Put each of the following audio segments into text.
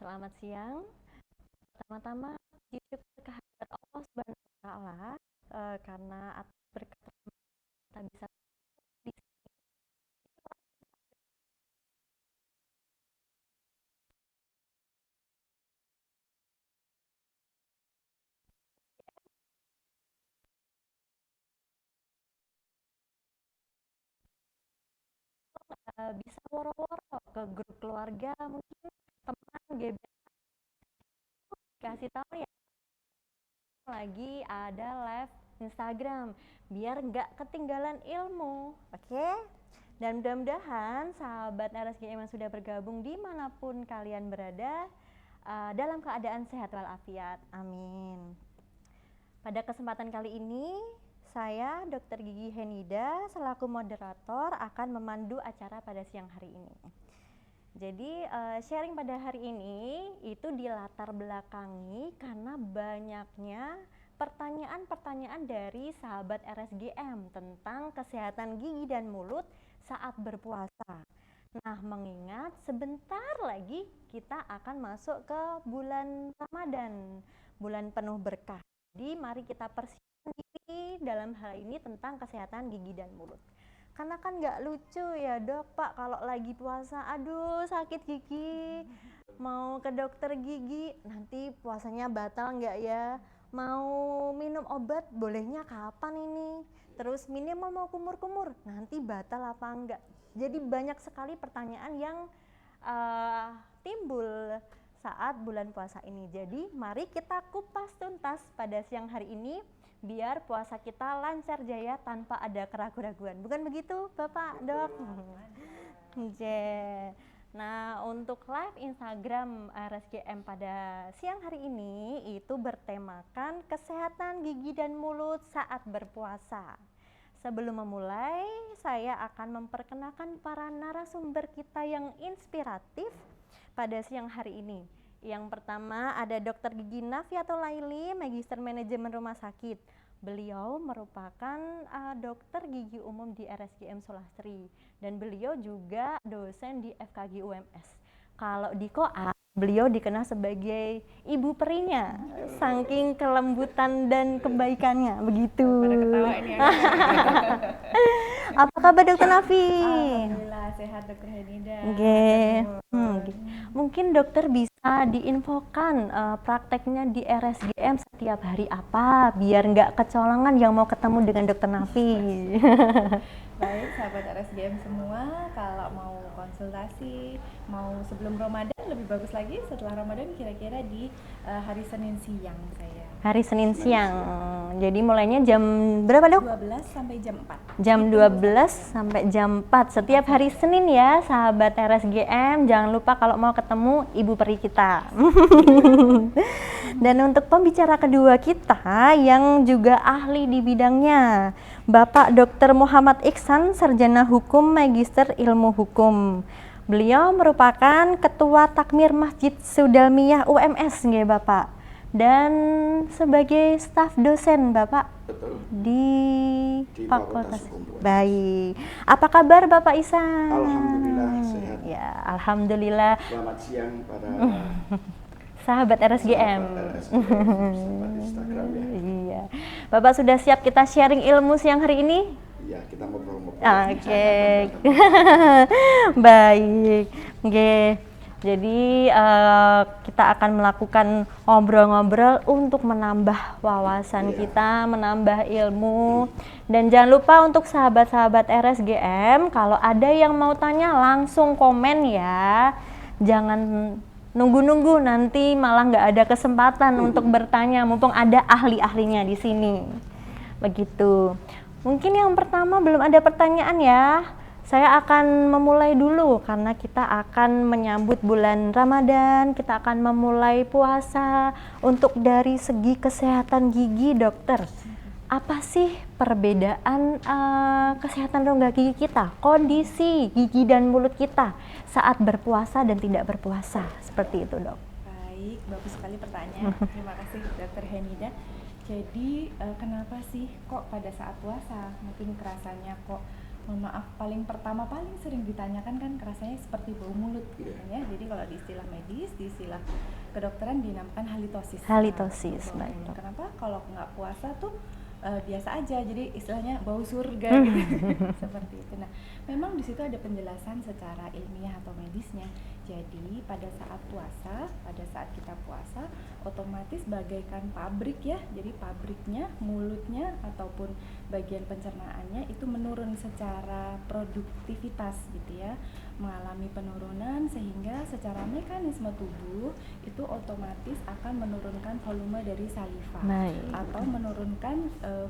Selamat siang. Pertama-tama puji syukur kehadirat Allah Subhanahu wa taala karena atas berkat rahmat kita bisa di sini. Bisa woro-woro ke grup keluarga, mungkin teman, gebetan, kasih tahu ya lagi ada live Instagram biar nggak ketinggalan ilmu. Oke? Dan mudah-mudahan sahabat RSGM yang sudah bergabung dimanapun kalian berada dalam keadaan sehat walafiat. Amin. Pada kesempatan kali ini, saya Dr. Gigi Henida selaku moderator akan memandu acara pada siang hari ini. Jadi sharing pada hari ini itu dilatar belakangi karena banyaknya pertanyaan-pertanyaan dari sahabat RSGM tentang kesehatan gigi dan mulut saat berpuasa. Nah, mengingat sebentar lagi kita akan masuk ke bulan Ramadan, bulan penuh berkah. Jadi mari kita persiapkan diri dalam hal ini tentang kesehatan gigi dan mulut. Karena kan nggak lucu ya dok, Pak, kalau lagi puasa, aduh sakit gigi, mau ke dokter gigi, nanti puasanya batal nggak ya? Mau minum obat, bolehnya kapan ini? Terus minimal mau kumur-kumur, nanti batal apa enggak? Jadi banyak sekali pertanyaan yang timbul saat bulan puasa ini. Jadi mari kita kupas tuntas pada siang hari ini biar puasa kita lancar jaya tanpa ada keraguan-raguan. Bukan begitu, Bapak, Dok? Nah, untuk live Instagram RSGM pada siang hari ini itu bertemakan kesehatan gigi dan mulut saat berpuasa. Sebelum memulai, saya akan memperkenalkan para narasumber kita yang inspiratif pada siang hari ini. Yang pertama ada Dr. Gigi Nafiatul Laili, Magister Manajemen Rumah Sakit. Beliau merupakan dokter gigi umum di RSGM Sulastri dan beliau juga dosen di FKG UMS. Kalau di KOA, beliau dikenal sebagai ibu perinya, saking kelembutan dan kebaikannya, begitu. Pada ketawa ini ya. Apa kabar Dokter Nafi? Alhamdulillah sehat Dokter Henida. Mungkin dokter bisa diinfokan prakteknya di RSGM setiap hari apa, biar nggak kecolongan yang mau ketemu dengan Dokter Nafi. Baik sahabat RSGM semua, kalau mau konsultasi, mau sebelum Ramadan lebih bagus lagi, setelah Ramadan kira-kira di hari Senin siang saya. Hari Senin siang, jadi mulainya jam berapa dok? 12 sampai jam 4. Jam 12 sampai jam 4 setiap hari Senin ya sahabat RSGM. Jangan lupa kalau mau ketemu ibu peri kita. Dan untuk pembicara kedua kita yang juga ahli di bidangnya, Bapak Dr. Muhammad Iksan, Sarjana Hukum, Magister Ilmu Hukum. Beliau merupakan Ketua Takmir Masjid Sudalmiyah UMS nggih Bapak. Dan sebagai staf dosen Bapak. Betul. Di Fakultas Hukum. Baik. Apa kabar Bapak Isan? Alhamdulillah sehat. Ya, alhamdulillah. Selamat siang pada sahabat RSGM. sahabat Instagram ya. Iya. Bapak sudah siap kita sharing ilmu siang hari ini? Iya, kita ngobrol-ngobrol. Oke. Baik. Oke. Jadi kita akan melakukan ngobrol-ngobrol untuk menambah wawasan kita, menambah ilmu. Dan jangan lupa untuk sahabat-sahabat RSGM, kalau ada yang mau tanya langsung komen ya. Jangan nunggu-nunggu nanti malah nggak ada kesempatan untuk bertanya, mumpung ada ahli-ahlinya di sini. Begitu. Mungkin yang pertama belum ada pertanyaan ya. Saya akan memulai dulu karena kita akan menyambut bulan Ramadan, kita akan memulai puasa. Untuk dari segi kesehatan gigi, dokter, apa sih perbedaan kesehatan rongga gigi kita, kondisi gigi dan mulut kita saat berpuasa dan tidak berpuasa? Seperti itu, dok. Baik, bagus sekali pertanyaan. Terima kasih Dokter Henida. Jadi kenapa sih kok pada saat puasa mungkin kerasanya kok mohon maaf, paling sering ditanyakan kan rasanya seperti bau mulut gitu Iya. ya. Jadi kalau di istilah medis, di istilah kedokteran dinamakan halitosis. Halitosis, Bau baik, mulut. Dok. Kenapa? Kalau nggak puasa tuh biasa aja, jadi istilahnya bau surga gitu. Seperti itu. Nah, memang di situ ada penjelasan secara ilmiah atau medisnya. Jadi pada saat kita puasa, otomatis bagaikan pabrik ya. Jadi pabriknya, mulutnya ataupun bagian pencernaannya itu menurun secara produktivitas gitu ya, mengalami penurunan, sehingga secara mekanisme tubuh itu otomatis akan menurunkan volume dari saliva Baik. atau menurunkan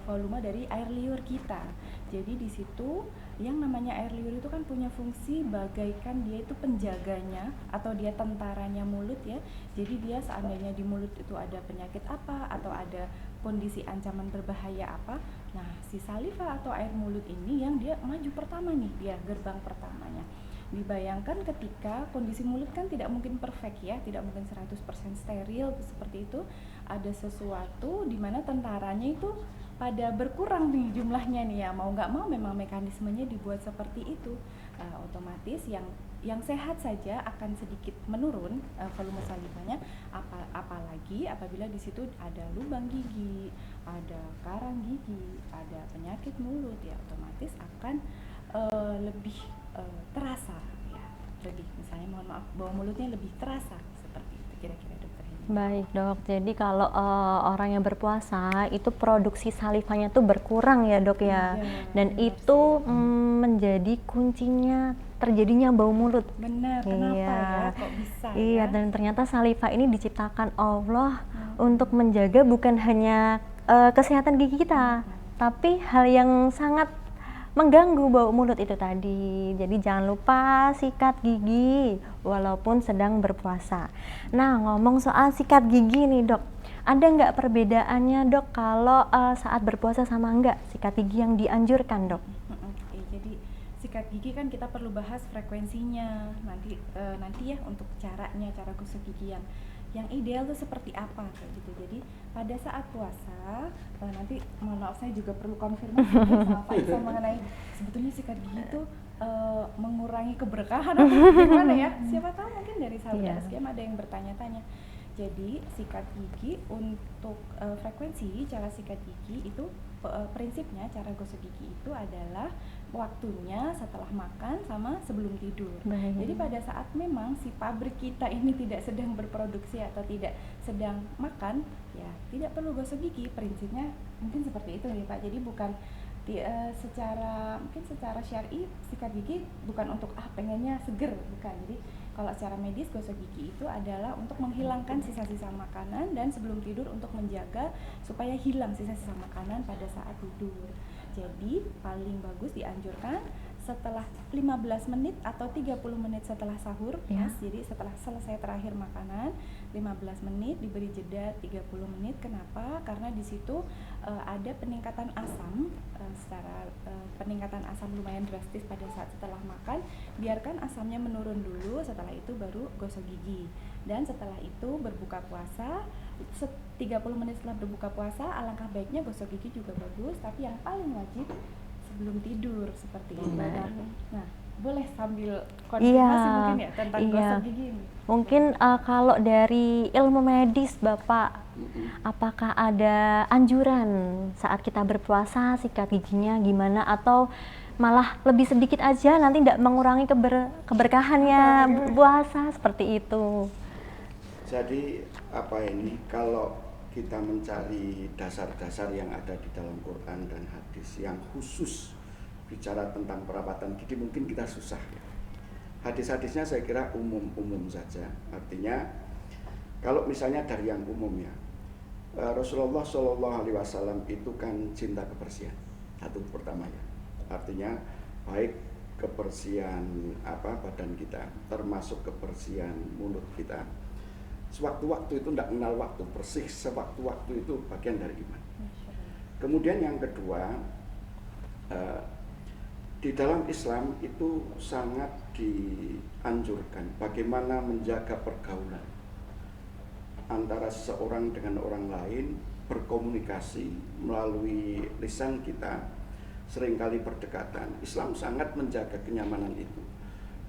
volume dari air liur kita. Jadi di situ yang namanya air liur itu kan punya fungsi bagaikan dia itu penjaganya atau dia tentaranya mulut ya. Jadi dia seandainya di mulut itu ada penyakit apa atau ada kondisi ancaman berbahaya apa, nah si saliva atau air mulut ini yang dia maju pertama nih, dia gerbang pertamanya. Dibayangkan ketika kondisi mulut kan tidak mungkin perfect ya, tidak mungkin 100% steril seperti itu. Ada sesuatu di mana tentaranya itu pada berkurang nih jumlahnya nih ya, mau nggak mau memang mekanismenya dibuat seperti itu. Otomatis yang sehat saja akan sedikit menurun volume salivanya, apalagi apabila di situ ada lubang gigi, ada karang gigi, ada penyakit mulut ya, otomatis akan lebih terasa ya, lebih misalnya mohon maaf bau mulutnya lebih terasa seperti itu kira-kira dokter ini. Baik, Dok. Jadi kalau orang yang berpuasa itu produksi salivanya tuh berkurang ya, Dok ya. Iya, Dan benar itu sih. menjadi kuncinya terjadinya bau mulut. Benar, kenapa Iya. ya kok bisa Iya, ya? dan ternyata saliva ini diciptakan Allah untuk menjaga bukan hanya kesehatan gigi kita, tapi hal yang sangat mengganggu bau mulut itu tadi. Jadi jangan lupa sikat gigi walaupun sedang berpuasa. Nah, ngomong soal sikat gigi nih, Dok. Ada nggak perbedaannya, Dok, kalau saat berpuasa sama enggak sikat gigi yang dianjurkan, Dok? Oke, jadi sikat gigi kan kita perlu bahas frekuensinya nanti ya, untuk cara gosok gigi yang ideal tuh seperti apa kayak gitu. Jadi pada saat puasa nanti mohon maaf saya juga perlu konfirmasi ya sama Pak Iksan mengenai sebetulnya sikat gigi itu mengurangi keberkahan atau gimana ya, siapa tahu mungkin dari sahabat Iya. RSGM ada yang bertanya-tanya. Jadi sikat gigi untuk frekuensi cara sikat gigi itu prinsipnya cara gosok gigi itu adalah waktunya setelah makan sama sebelum tidur. Baik. Jadi pada saat memang si pabrik kita ini tidak sedang berproduksi atau tidak sedang makan, ya tidak perlu gosok gigi. Prinsipnya mungkin seperti itu ya Pak. Jadi bukan secara syar'i sikat gigi bukan untuk pengennya seger, bukan. Jadi kalau secara medis gosok gigi itu adalah untuk menghilangkan sisa-sisa makanan dan sebelum tidur untuk menjaga supaya hilang sisa-sisa makanan pada saat tidur. Jadi paling bagus dianjurkan setelah 15 menit atau 30 menit setelah sahur, Ya. Mas. Jadi setelah selesai terakhir makanan 15 menit diberi jeda 30 menit. Kenapa? Karena di situ ada peningkatan asam, peningkatan asam lumayan drastis pada saat setelah makan. Biarkan asamnya menurun dulu, setelah itu baru gosok gigi. Dan setelah itu berbuka puasa 30 menit setelah berbuka puasa, alangkah baiknya gosok gigi juga bagus, tapi yang paling wajib sebelum tidur seperti itu. Nah, boleh sambil konfirmasi mungkin ya tentang gosok gigi ini. Mungkin kalau dari ilmu medis Bapak, apakah ada anjuran saat kita berpuasa sikat giginya gimana, atau malah lebih sedikit aja nanti tidak mengurangi keberkahannya puasa seperti itu? Jadi kalau kita mencari dasar-dasar yang ada di dalam Quran dan hadis yang khusus bicara tentang perawatan gigi, mungkin kita susah. Hadis-hadisnya saya kira umum-umum saja. Artinya kalau misalnya dari yang umum ya, Rasulullah SAW itu kan cinta kebersihan. Satu pertama ya. Artinya baik kebersihan badan kita, termasuk kebersihan mulut kita. Sewaktu-waktu itu tidak kenal waktu, bersih sewaktu-waktu itu bagian dari iman. Kemudian yang kedua, di dalam Islam itu sangat dianjurkan bagaimana menjaga pergaulan antara seseorang dengan orang lain, berkomunikasi melalui lisan kita, seringkali berdekatan. Islam sangat menjaga kenyamanan itu.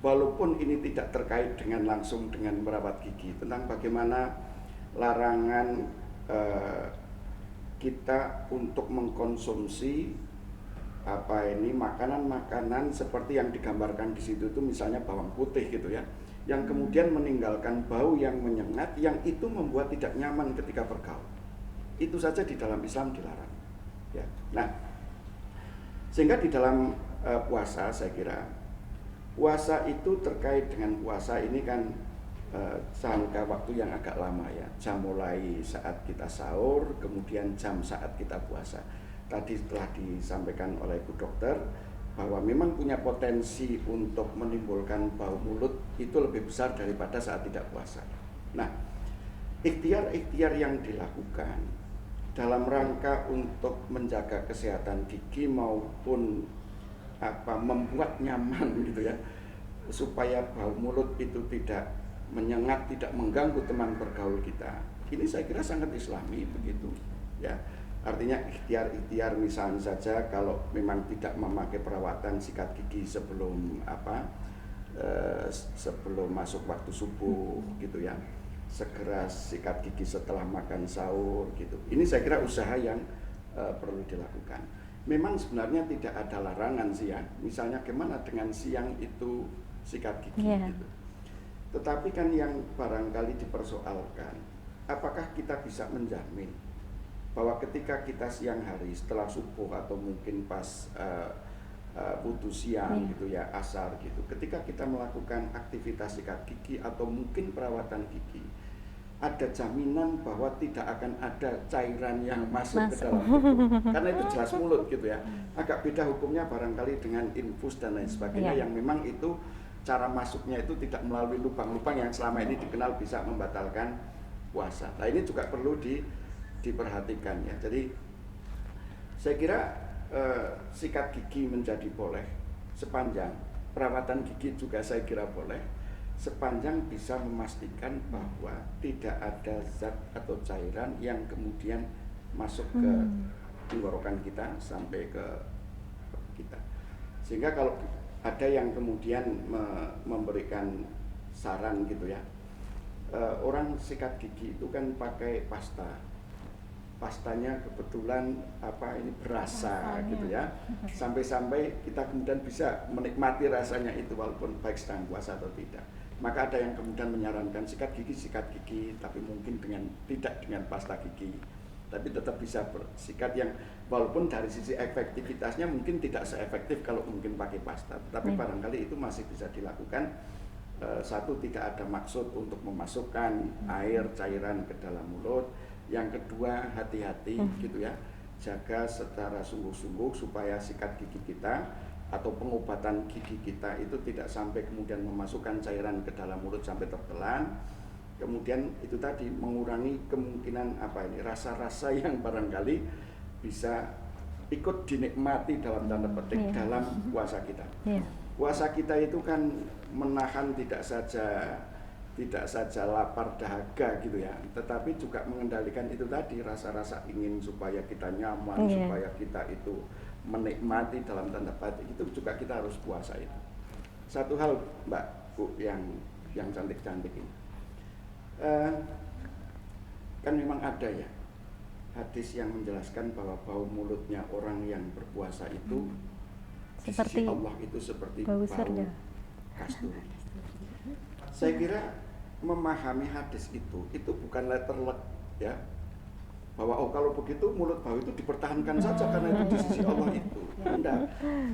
Walaupun ini tidak terkait dengan langsung dengan merawat gigi, tentang bagaimana larangan kita untuk mengkonsumsi makanan-makanan seperti yang digambarkan di situ itu, misalnya bawang putih gitu ya, yang kemudian meninggalkan bau yang menyengat, yang itu membuat tidak nyaman ketika bergaul. Itu saja di dalam Islam dilarang. Ya. Nah, sehingga di dalam puasa, saya kira puasa itu terkait dengan puasa ini kan jangka waktu yang agak lama ya. Jam mulai saat kita sahur, kemudian jam saat kita puasa. Tadi telah disampaikan oleh Bu Dokter bahwa memang punya potensi untuk menimbulkan bau mulut itu lebih besar daripada saat tidak puasa. Nah, ikhtiar-ikhtiar yang dilakukan dalam rangka untuk menjaga kesehatan gigi maupun membuat nyaman gitu ya, supaya bau mulut itu tidak menyengat, tidak mengganggu teman bergaul kita. Ini saya kira sangat Islami begitu ya. Artinya ikhtiar-ikhtiar, misalnya saja kalau memang tidak memakai perawatan sikat gigi sebelum sebelum masuk waktu subuh gitu ya, segera sikat gigi setelah makan sahur gitu. Ini saya kira usaha yang perlu dilakukan. Memang sebenarnya tidak ada larangan sih ya, misalnya gimana dengan siang itu sikat gigi gitu. Tetapi kan yang barangkali dipersoalkan, apakah kita bisa menjamin bahwa ketika kita siang hari setelah subuh atau mungkin pas wudu siang gitu ya, asar gitu, ketika kita melakukan aktivitas sikat gigi atau mungkin perawatan gigi, ada jaminan bahwa tidak akan ada cairan yang masuk ke dalam tubuh, karena itu jelas mulut gitu ya. Agak beda hukumnya barangkali dengan infus dan lain sebagainya, yang memang itu cara masuknya itu tidak melalui lubang-lubang yang selama ini dikenal bisa membatalkan puasa. Nah, ini juga perlu diperhatikan ya. Jadi saya kira sikat gigi menjadi boleh sepanjang, perawatan gigi juga saya kira boleh sepanjang bisa memastikan bahwa tidak ada zat atau cairan yang kemudian masuk ke tenggorokan kita sampai ke kita. Sehingga kalau ada yang kemudian memberikan saran gitu ya, orang sikat gigi itu kan pakai pastanya kebetulan ini berasa gitu ya, sampai-sampai kita kemudian bisa menikmati rasanya itu walaupun baik sedang puasa atau tidak. Maka ada yang kemudian menyarankan sikat gigi, tapi mungkin tidak dengan pasta gigi, tapi tetap bisa bersikat yang walaupun dari sisi efektivitasnya mungkin tidak seefektif kalau mungkin pakai pasta, tapi barangkali itu masih bisa dilakukan. Satu, tidak ada maksud untuk memasukkan air cairan ke dalam mulut. Yang kedua, hati-hati gitu ya, jaga secara sungguh-sungguh supaya sikat gigi kita atau pengobatan gigi kita itu tidak sampai kemudian memasukkan cairan ke dalam mulut sampai tertelan. Kemudian itu tadi mengurangi kemungkinan rasa-rasa yang barangkali bisa ikut dinikmati dalam tanda petik dalam puasa kita. Puasa kita itu kan menahan tidak saja lapar dahaga gitu ya, tetapi juga mengendalikan itu tadi rasa-rasa ingin supaya kita nyaman, supaya kita itu menikmati dalam tanda petik, itu juga kita harus puasa itu. Satu hal Mbak Bu yang cantik-cantik ini, kan memang ada ya hadis yang menjelaskan bahwa bau mulutnya orang yang berpuasa itu seperti di sisi Allah itu seperti bau kasturi. Saya kira memahami hadis itu bukan letter luck ya, bahwa kalau begitu mulut bau itu dipertahankan saja karena itu di sisi Allah itu. Enggak.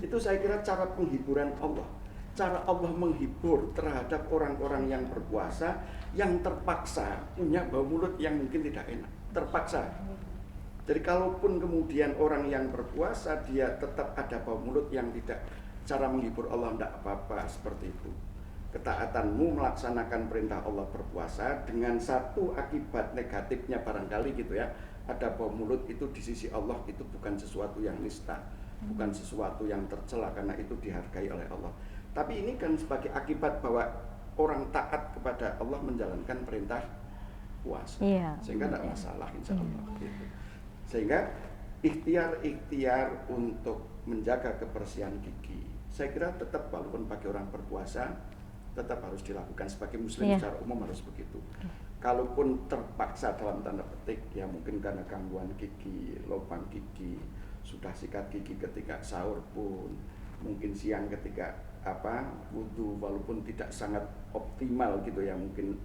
Itu saya kira cara penghiburan Allah. Cara Allah menghibur terhadap orang-orang yang berpuasa yang terpaksa punya bau mulut yang mungkin tidak enak, terpaksa. Jadi kalaupun kemudian orang yang berpuasa dia tetap ada bau mulut yang tidak, cara menghibur Allah tidak apa-apa seperti itu. Ketaatanmu melaksanakan perintah Allah berpuasa dengan satu akibat negatifnya barangkali gitu ya, ada bau mulut itu di sisi Allah itu bukan sesuatu yang nista, bukan sesuatu yang tercela karena itu dihargai oleh Allah. Tapi ini kan sebagai akibat bahwa orang taat kepada Allah menjalankan perintah puasa, sehingga tidak masalah insya Allah gitu. Sehingga ikhtiar-ikhtiar untuk menjaga kebersihan gigi, saya kira tetap walaupun bagi orang berpuasa tetap harus dilakukan. Sebagai muslim secara umum harus begitu. Kalaupun terpaksa dalam tanda petik, ya mungkin karena gangguan gigi, lubang gigi, sudah sikat gigi ketika sahur pun, mungkin siang ketika wudu, walaupun tidak sangat optimal gitu ya, mungkin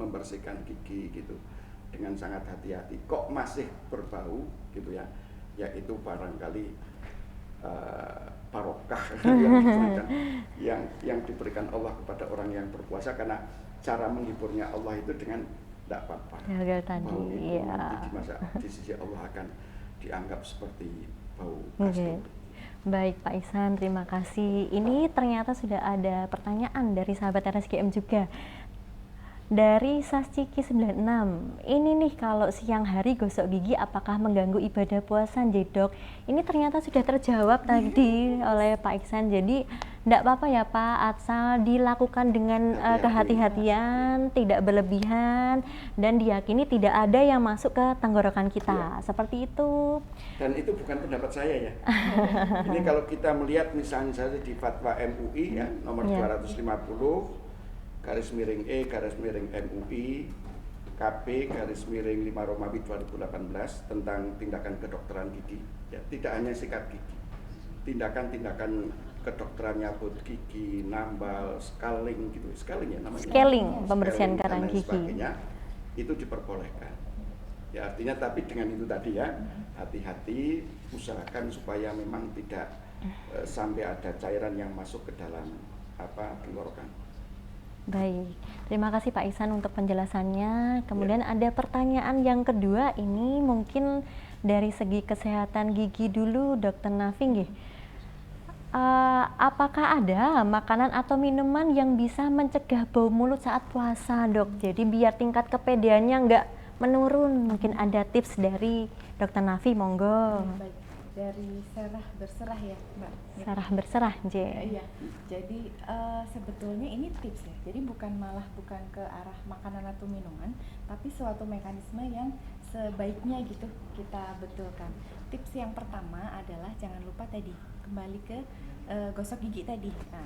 membersihkan gigi gitu dengan sangat hati-hati, kok masih berbau gitu ya, itu barangkali barokah yang diberikan Allah kepada orang yang berpuasa, karena cara menghiburnya Allah itu dengan tidak apa-apa. Bau itu nanti di sisi Allah akan dianggap seperti bau kasturi. Baik Pak Ihsan, terima kasih. Ini ternyata sudah ada pertanyaan dari sahabat RSGM juga. Dari Sasciki 96, ini nih kalau siang hari gosok gigi apakah mengganggu ibadah puasa, Dok? Ini ternyata sudah terjawab tadi oleh Pak Ihsan. Jadi tidak apa-apa ya Pak, asal dilakukan dengan kehati-hatian, tidak berlebihan, dan diyakini tidak ada yang masuk ke tenggorokan kita. Seperti itu. Dan itu bukan pendapat saya ya. Ini kalau kita melihat misalnya saja di Fatwa MUI ya, nomor 250 garis miring E garis miring MUI KP garis miring 5 Romawi 2018 tentang tindakan kedokteran gigi ya, tidak hanya sikat gigi, tindakan-tindakan kedokteran nyabut gigi, nambal, scaling gitu, scaling ya namanya, scaling, pembersihan karang gigi sebagainya, itu diperbolehkan ya, artinya tapi dengan itu tadi ya, hati-hati, usahakan supaya memang tidak sampai ada cairan yang masuk ke dalam tenggorokan. Baik, terima kasih Pak Ihsan untuk penjelasannya. Kemudian ada pertanyaan yang kedua, ini mungkin dari segi kesehatan gigi dulu, Dokter Nafi. Apakah ada makanan atau minuman yang bisa mencegah bau mulut saat puasa, Dok? Jadi biar tingkat kepedeannya nggak menurun. Mungkin ada tips dari Dokter Nafi, monggo. Baik. Dari Sarah Berserah ya Mbak. Sarah Berserah, Iya. Jadi sebetulnya ini tips ya. Jadi bukan ke arah makanan atau minuman, tapi suatu mekanisme yang sebaiknya gitu kita betulkan. Tips yang pertama adalah jangan lupa tadi kembali ke gosok gigi tadi. Nah,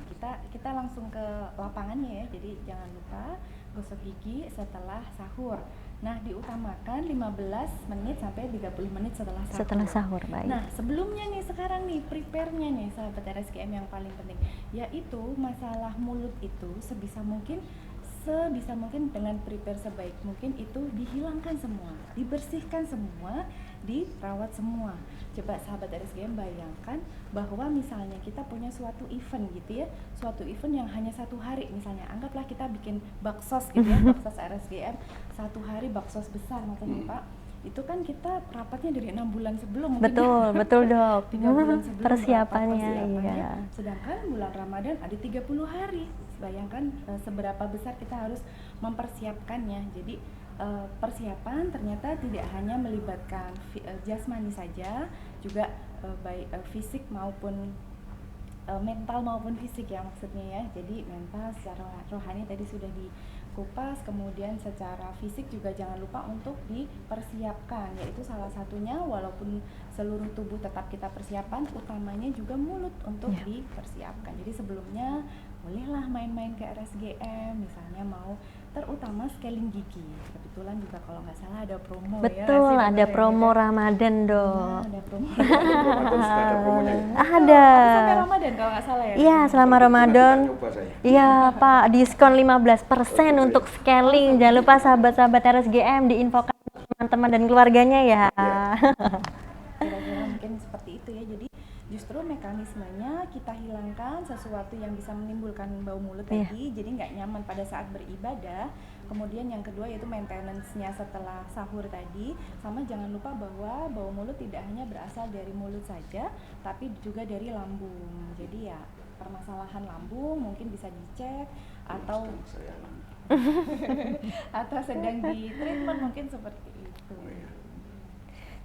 kita langsung ke lapangannya ya. Jadi jangan lupa gosok gigi setelah sahur. Nah, diutamakan 15 menit sampai 30 menit setelah sahur. Setelah sahur, baik. Nah, sebelumnya nih, sekarang nih, prepare-nya nih, sahabat RSGM yang paling penting, yaitu masalah mulut itu sebisa mungkin dengan prepare sebaik mungkin itu dihilangkan semua, dibersihkan semua, dirawat semua. Coba sahabat RSGM bayangkan bahwa misalnya kita punya suatu event gitu ya, suatu event yang hanya 1 hari, misalnya anggaplah kita bikin baksos gitu ya, baksos RSGM 1 hari, baksos besar makanya Pak, itu kan kita rapatnya dari 6 bulan sebelum. Betul Dok. 3 bulan sebelum persiapannya. Iya. Sedangkan bulan Ramadan ada 30 hari. Bayangkan seberapa besar kita harus mempersiapkannya. Jadi persiapan ternyata tidak hanya melibatkan jasmani saja, juga baik fisik maupun mental maupun fisik ya maksudnya ya. Jadi mental secara rohani tadi sudah dikupas, kemudian secara fisik juga jangan lupa untuk dipersiapkan, yaitu salah satunya walaupun seluruh tubuh tetap kita persiapan, utamanya juga mulut untuk dipersiapkan. Jadi sebelumnya bolehlah main-main ke RSGM, misalnya mau terutama scaling gigi. Kebetulan juga kalau nggak salah ada promo. Betul, ya, ada promo ya. Ramadan dong. Nah, ada promo. Ada. Sampai Ramadan kalau nggak salah ya. Iya, selama Ramadan. Iya Pak, diskon 15% untuk scaling. Jangan lupa sahabat-sahabat RSGM diinfokan teman-teman dan keluarganya ya. Kira-kira mungkin seperti itu ya. Jadi justru mekanismenya kita hilangkan sesuatu yang bisa menimbulkan bau mulut tadi, jadi nggak nyaman pada saat beribadah. Kemudian yang kedua yaitu maintenance-nya setelah sahur tadi, sama jangan lupa bahwa bau mulut tidak hanya berasal dari mulut saja, tapi juga dari lambung. Jadi ya permasalahan lambung mungkin bisa dicek atau atau sedang di treatment mungkin seperti itu.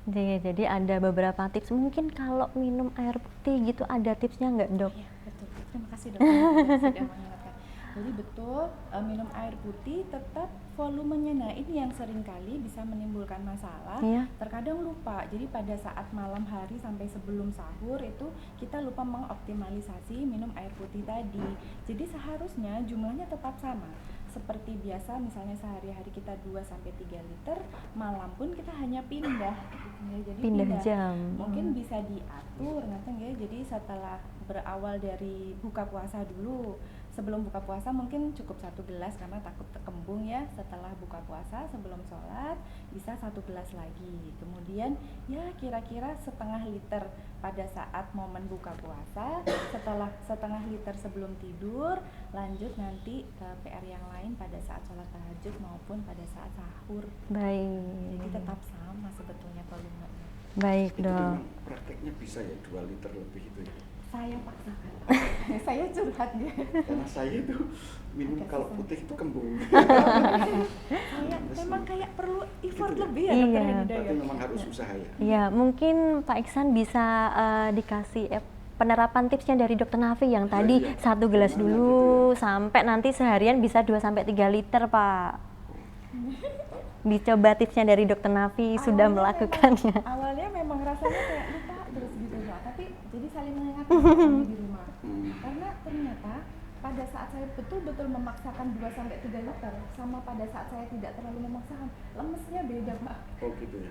Jadi ada beberapa tips, mungkin kalau minum air putih gitu ada tipsnya nggak Dok? Iya betul, terima kasih Dok sudah mengingatkan. Jadi betul, minum air putih tetap volumenya. Nah, ini yang seringkali bisa menimbulkan masalah. Iya. Terkadang lupa. Jadi pada saat malam hari sampai sebelum sahur itu kita lupa mengoptimalisasi minum air putih tadi. Jadi seharusnya jumlahnya tetap sama. Seperti biasa, misalnya sehari-hari kita 2-3 liter, malam pun kita hanya pindah gitu ya. Jadi Pindah jam. mungkin bisa diatur nanti ya. Jadi setelah berawal dari buka puasa dulu, sebelum buka puasa mungkin cukup 1 gelas karena takut kembung ya. Setelah buka puasa sebelum sholat bisa 1 gelas lagi, kemudian ya kira-kira setengah liter pada saat momen buka puasa, setelah setengah liter sebelum tidur, lanjut nanti PR yang lain pada saat sholat tahajud maupun pada saat sahur. Jadi Baik. tetap sama sebetulnya volumenya. Baik, Itu Dok. memang prakteknya bisa ya 2 liter lebih itu ya. Saya paksakan. Saya curhat ya. Karena saya itu minum Agak kalau susah. putih itu kembung. Saya memang kayak perlu effort Gitu ya? lebih ya Iya. Dokter Hidayat. Berarti memang harus usaha ya. Ya, mungkin Pak Iksan bisa dikasih penerapan tipsnya dari Dokter Nafi yang tadi iya. 1 gelas Gimana dulu sampai nanti seharian bisa 2-3 liter, Pak. Dicoba tipsnya dari Dokter Nafi sudah melakukannya. Awalnya memang rasanya kayak lupa terus gitu Pak, tapi jadi saling mengingatkan kami di rumah. Karena ternyata pada saat saya betul-betul memaksakan 2-3 liter sama pada saat saya tidak terlalu memaksakan, lemesnya beda Pak. Oh gitu ya.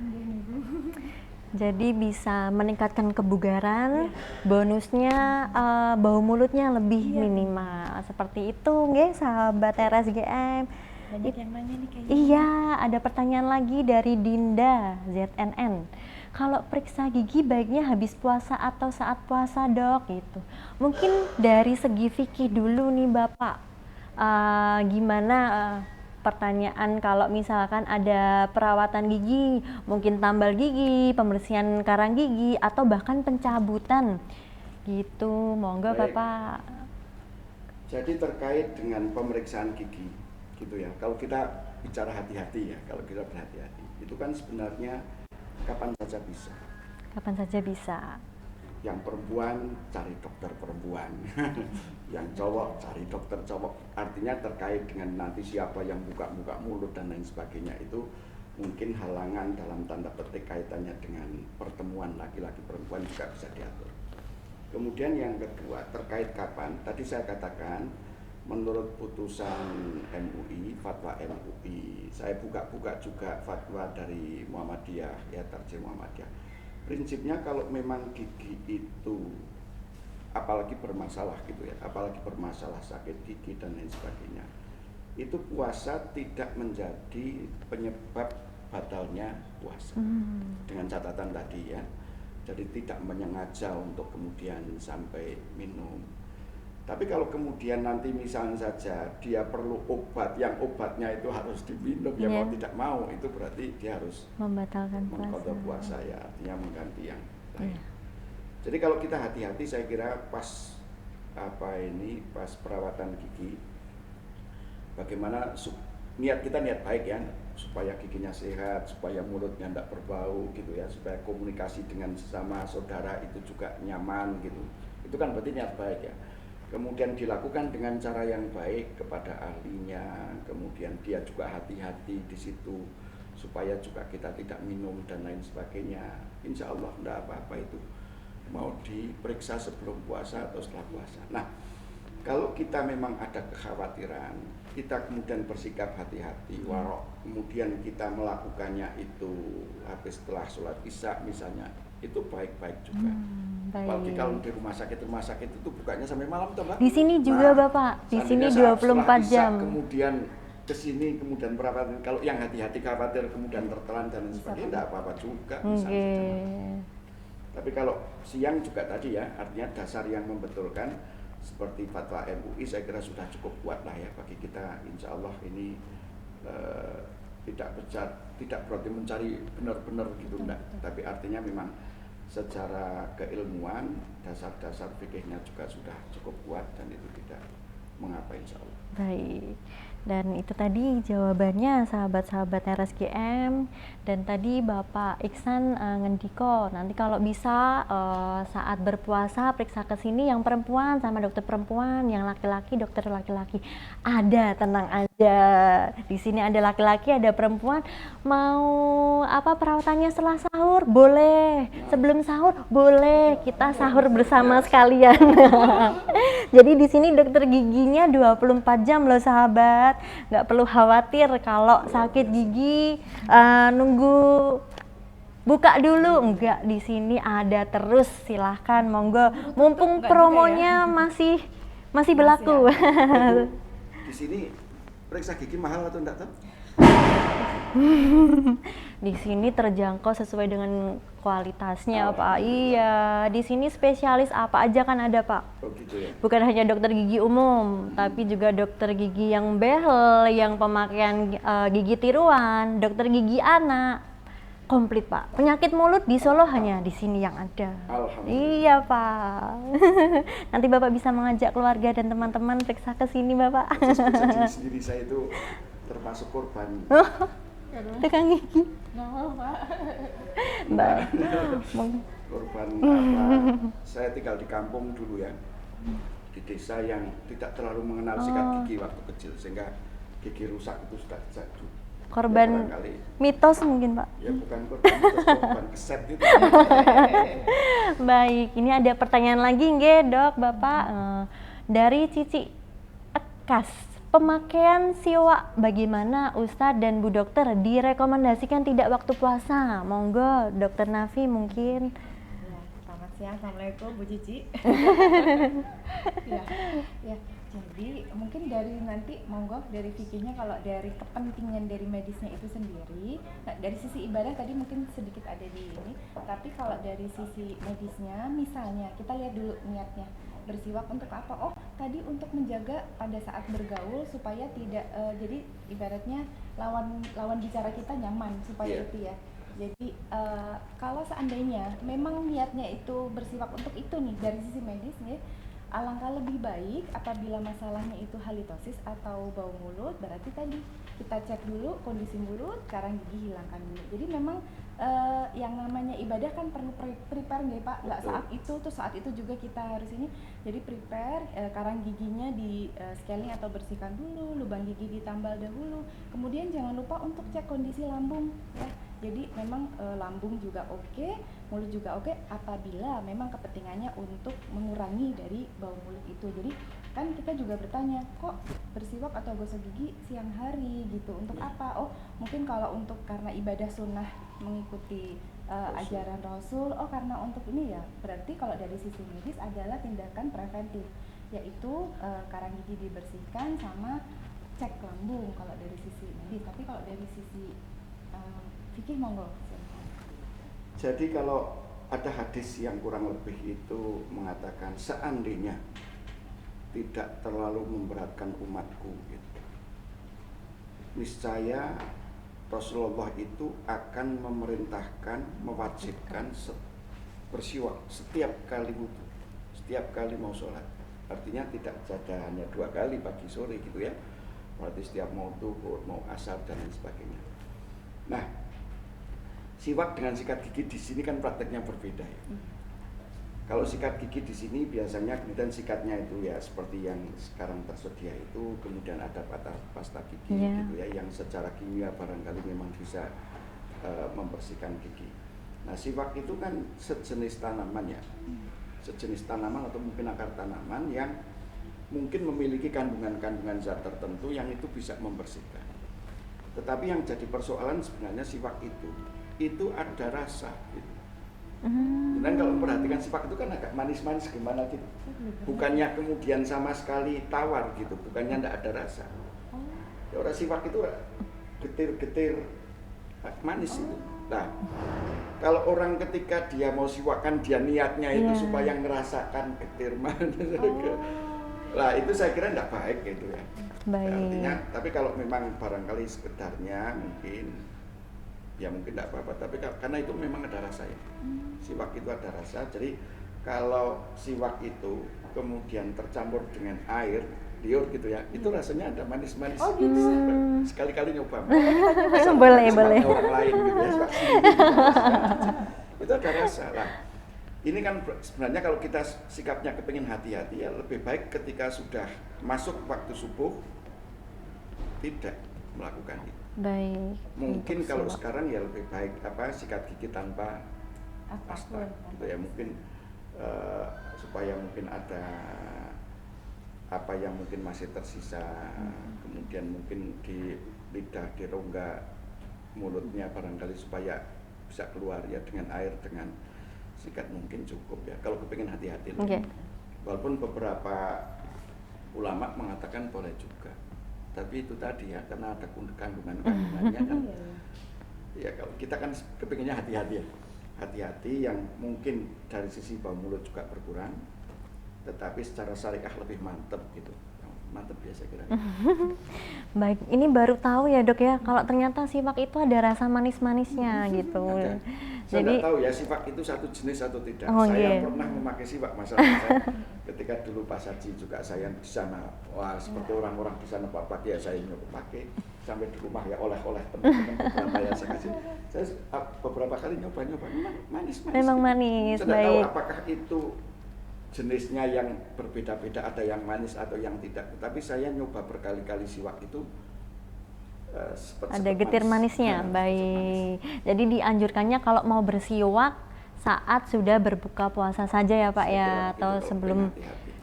Jadi bisa meningkatkan kebugaran, bonusnya bau mulutnya lebih minimal. Seperti itu, nggih, sahabat RSGM. Banyak yang nanya nih kayaknya. Iya, ada pertanyaan lagi dari Dinda ZNN. Kalau periksa gigi baiknya habis puasa atau saat puasa, Dok? Gitu. Mungkin dari segi fikih dulu nih, Bapak. Gimana pertanyaan kalau misalkan ada perawatan gigi, mungkin tambal gigi, pembersihan karang gigi, atau bahkan pencabutan. Gitu, monggo Baik. Bapak. Jadi terkait dengan pemeriksaan gigi, gitu ya. Kalau kita bicara hati-hati ya, kalau kita berhati-hati, itu kan sebenarnya kapan saja bisa. Kapan saja bisa. Yang perempuan cari dokter perempuan, yang cowok cari dokter cowok. Artinya terkait dengan nanti siapa yang buka-buka mulut dan lain sebagainya, itu mungkin halangan dalam tanda petik kaitannya dengan pertemuan laki-laki perempuan juga bisa diatur. Kemudian yang kedua terkait kapan, tadi saya katakan menurut putusan MUI, fatwa MUI, saya buka-buka juga fatwa dari Muhammadiyah, ya Tarjih Muhammadiyah. Prinsipnya kalau memang gigi itu apalagi bermasalah gitu ya, apalagi bermasalah sakit gigi dan lain sebagainya, itu puasa tidak menjadi penyebab batalnya puasa. Dengan catatan tadi ya, jadi tidak menyengaja untuk kemudian sampai minum. Tapi kalau kemudian nanti misalnya saja dia perlu obat, yang obatnya itu harus diminum, ya mau tidak mau, itu berarti dia harus Membatalkan mengqadha puasa. puasa ya, artinya mengganti yang lain. Jadi kalau kita hati-hati, saya kira pas pas perawatan gigi, bagaimana niat kita niat baik ya, supaya giginya sehat, supaya mulutnya tidak berbau gitu ya, supaya komunikasi dengan sesama saudara itu juga nyaman gitu. Itu kan berarti niat baik ya. Kemudian dilakukan dengan cara yang baik kepada ahlinya, kemudian dia juga hati-hati di situ supaya juga kita tidak minum dan lain sebagainya. Insya Allah tidak apa-apa itu, mau diperiksa sebelum puasa atau setelah puasa. Nah, kalau kita memang ada kekhawatiran, kita kemudian bersikap hati-hati, warok, kemudian kita melakukannya itu habis setelah sholat isya misalnya, itu baik-baik juga. Apalagi kalau di rumah sakit itu bukanya sampai malam tuh, Mbak. Di sini juga Bapak, di sini seandainya 24 setelah jam. isya kemudian ke sini, kemudian perawatan, kalau yang hati-hati khawatir kemudian tertelan dan lain sebagainya, tidak apa-apa juga. Bisa saja, Mbak. Tapi kalau siang juga tadi ya, artinya dasar yang membetulkan seperti fatwa MUI, saya kira sudah cukup kuat lah ya bagi kita. Insya Allah ini tidak berarti mencari benar-benar gitu enggak, tapi artinya memang secara keilmuan dasar-dasar fikihnya juga sudah cukup kuat dan itu tidak mengapa insya Allah. Baik. Dan itu tadi jawabannya sahabat-sahabat RSGM. Dan tadi Bapak Iksan ngendiko nanti kalau bisa saat berpuasa periksa ke sini yang perempuan sama dokter perempuan, yang laki-laki dokter laki-laki. Ada, tenang aja. Di sini ada laki-laki, ada perempuan. Mau apa perawatannya setelah sahur? Boleh. Sebelum sahur? Boleh. Kita sahur bersama sekalian. Jadi di sini dokter giginya 24 jam loh sahabat. Nggak perlu khawatir kalau sakit gigi nunggu buka dulu, enggak, di sini ada terus, silahkan monggo, mumpung promonya masih berlaku. Di sini periksa gigi mahal atau enggak tuh? Di sini terjangkau sesuai dengan kualitasnya, Pak. Iya, di sini spesialis apa aja kan ada, Pak. Oh gitu ya. Bukan hanya dokter gigi umum, tapi juga dokter gigi yang behel, yang pemakaian gigi tiruan, dokter gigi anak. Komplit, Pak. Penyakit mulut di Solo hanya di sini yang ada. Alhamdulillah. Iya, Pak. Nanti Bapak bisa mengajak keluarga dan teman-teman periksa ke sini, Bapak. Periksa diri sendiri, saya itu termasuk korban. Tukang gigi. Mbak. Korban apa? Saya tinggal di kampung dulu ya, di desa yang tidak terlalu mengenal sikat gigi waktu kecil, sehingga gigi rusak itu sudah jatuh. Korban Ya, mitos mungkin, Pak. ya bukan korban mitos, korban keset itu. Baik, ini ada pertanyaan lagi nggih, Dok, Bapak. Dari Cici Ekas, pemakaian siwak bagaimana Ustadz dan Bu Dokter, direkomendasikan tidak waktu puasa? Monggo, Dokter Nafi mungkin. Ya, selamat siang, assalamualaikum Bu Cici. ya, jadi mungkin dari nanti monggo dari fikihnya, kalau dari kepentingan dari medisnya itu sendiri, nah, dari sisi ibadah tadi mungkin sedikit ada di ini, tapi kalau dari sisi medisnya, misalnya kita lihat dulu niatnya, bersiwak untuk apa? Oh, tadi untuk menjaga pada saat bergaul supaya tidak jadi ibaratnya lawan bicara kita nyaman supaya itu ya. Jadi kalau seandainya memang niatnya itu bersiwak untuk itu nih dari sisi medis nih, alangkah lebih baik apabila masalahnya itu halitosis atau bau mulut, berarti tadi kita cek dulu kondisi mulut, karang gigi hilangkan dulu. Jadi memang yang namanya ibadah kan perlu prepare nih Pak, nggak saat itu juga kita harus ini. Jadi prepare karang giginya di scaling atau bersihkan dulu, lubang gigi ditambal dahulu. Kemudian jangan lupa untuk cek kondisi lambung ya. Jadi memang lambung juga oke, mulut juga oke apabila memang kepentingannya untuk mengurangi dari bau mulut itu. Jadi kan kita juga bertanya, kok bersiwak atau gosok gigi siang hari gitu, untuk apa? Oh mungkin kalau untuk karena ibadah sunnah mengikuti ajaran Rasul, oh karena untuk ini ya, berarti kalau dari sisi medis adalah tindakan preventif, yaitu karang gigi dibersihkan sama cek lambung kalau dari sisi medis. Tapi kalau dari sisi fikih monggo. Jadi kalau ada hadis yang kurang lebih itu mengatakan seandainya tidak terlalu memberatkan umatku gitu, niscaya Rasulullah itu akan memerintahkan, mewajibkan bersiwak setiap kali wudu, setiap kali mau sholat. Artinya tidak ada hanya 2 kali pagi sore gitu ya, berarti setiap mau zuhur, mau asar dan lain sebagainya. Nah, siwak dengan sikat gigi di sini kan prakteknya berbeda ya. Kalau sikat gigi di sini biasanya kemudian sikatnya itu ya seperti yang sekarang tersedia itu, kemudian ada pasta gigi gitu ya, yang secara kimia barangkali memang bisa membersihkan gigi. Nah, siwak itu kan sejenis tanaman ya, sejenis tanaman atau mungkin akar tanaman yang mungkin memiliki kandungan-kandungan zat tertentu yang itu bisa membersihkan. Tetapi yang jadi persoalan sebenarnya siwak itu ada rasa gitu. Dan kalau memperhatikan siwak itu kan agak manis-manis gimana gitu. Bukannya kemudian sama sekali tawar gitu, bukannya tidak ada rasa. Ya orang siwak itu getir-getir manis itu. Nah, kalau orang ketika dia mau siwakan, dia niatnya itu supaya ngerasakan getir manis. Lah itu saya kira tidak baik gitu ya. Baik. Artinya, tapi kalau memang barangkali sekedarnya mungkin tidak apa-apa, tapi karena itu memang ada rasanya. Siwak itu ada rasa, jadi kalau siwak itu kemudian tercampur dengan air liur gitu ya, itu rasanya ada manis-manis. Oh, gitu. Sekali-kali nyoba. Boleh. Orang lain gitu ya, suka sini, gitu. Itu ada rasa lah. Ini kan sebenarnya kalau kita sikapnya kepingin hati-hati ya lebih baik ketika sudah masuk waktu subuh tidak melakukan itu. Baik. Mungkin untuk kalau siwak. sekarang ya lebih baik sikat gigi tanpa pasta Apapun. gitu ya, mungkin supaya mungkin ada apa yang mungkin masih tersisa, kemudian mungkin di lidah, di rongga mulutnya barangkali supaya bisa keluar ya dengan air, dengan sikat mungkin cukup ya kalau kepingin hati-hati. Oke. Walaupun beberapa ulama mengatakan boleh juga, tapi itu tadi ya karena ada kandungannya kan. Ya kalau kita kan kepinginnya hati-hati ya, hati-hati yang mungkin dari sisi bau mulut juga berkurang, tetapi secara syariah lebih mantep gitu, mantep biasa kira. Baik, ini baru tahu ya dok ya, kalau ternyata siwak itu ada rasa manis-manisnya gitu. Ada. Saya Jadi nggak tahu ya siwak itu satu jenis atau tidak. Oh, Saya iya. pernah memakai siwak masalahnya ketika dulu Pak Saji juga saya di sana. Wah seperti orang-orang di sana Pak pakai ya saya nyoba pakai sampai di rumah ya oleh-oleh teman-teman beberapa ya saya kasih. Saya beberapa kali nyoba-nyoba memang manis-manis. memang gitu. manis, Saya nggak tahu baik. apakah itu jenisnya yang berbeda-beda, ada yang manis atau yang tidak. Tapi saya nyoba berkali-kali siwak itu Ada getir manisnya, baik. Jadi dianjurkannya kalau mau bersiwak saat sudah berbuka puasa saja ya Pak ya, atau sebelum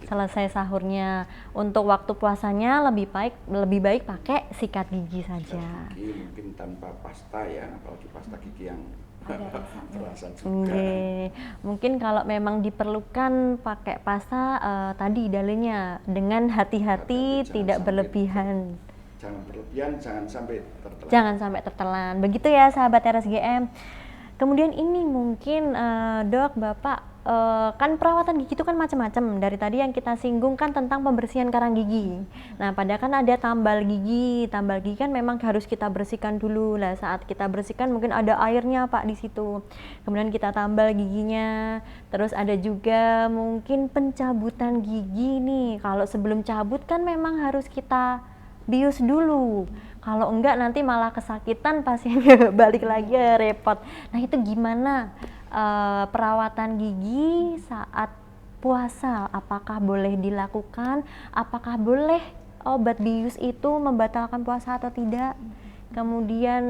selesai sahurnya. Untuk waktu puasanya lebih baik pakai sikat gigi saja. Gigi mungkin tanpa pasta ya, apalagi pasta gigi yang Ada rasanya. terasa juga. Oke. Mungkin kalau memang diperlukan pakai pasta tadi dalilnya dengan hati-hati, Hati-hati, tidak jangan sampai berlebihan. Jangan berlebihan, jangan sampai tertelan. Jangan sampai tertelan. Begitu ya sahabat RSGM. Kemudian ini mungkin dok, bapak, kan perawatan gigi itu kan macam-macam. Dari tadi yang kita singgung kan tentang pembersihan karang gigi. Nah, pada kan ada tambal gigi. Tambal gigi kan memang harus kita bersihkan dulu. Lah, saat kita bersihkan mungkin ada airnya Pak di situ. Kemudian kita tambal giginya. Terus ada juga mungkin pencabutan gigi nih. Kalau sebelum cabut kan memang harus kita bius dulu. Kalau enggak nanti malah kesakitan pasiennya balik lagi ya repot. Nah itu gimana perawatan gigi saat puasa? Apakah boleh dilakukan? Apakah boleh obat bius itu membatalkan puasa atau tidak? Kemudian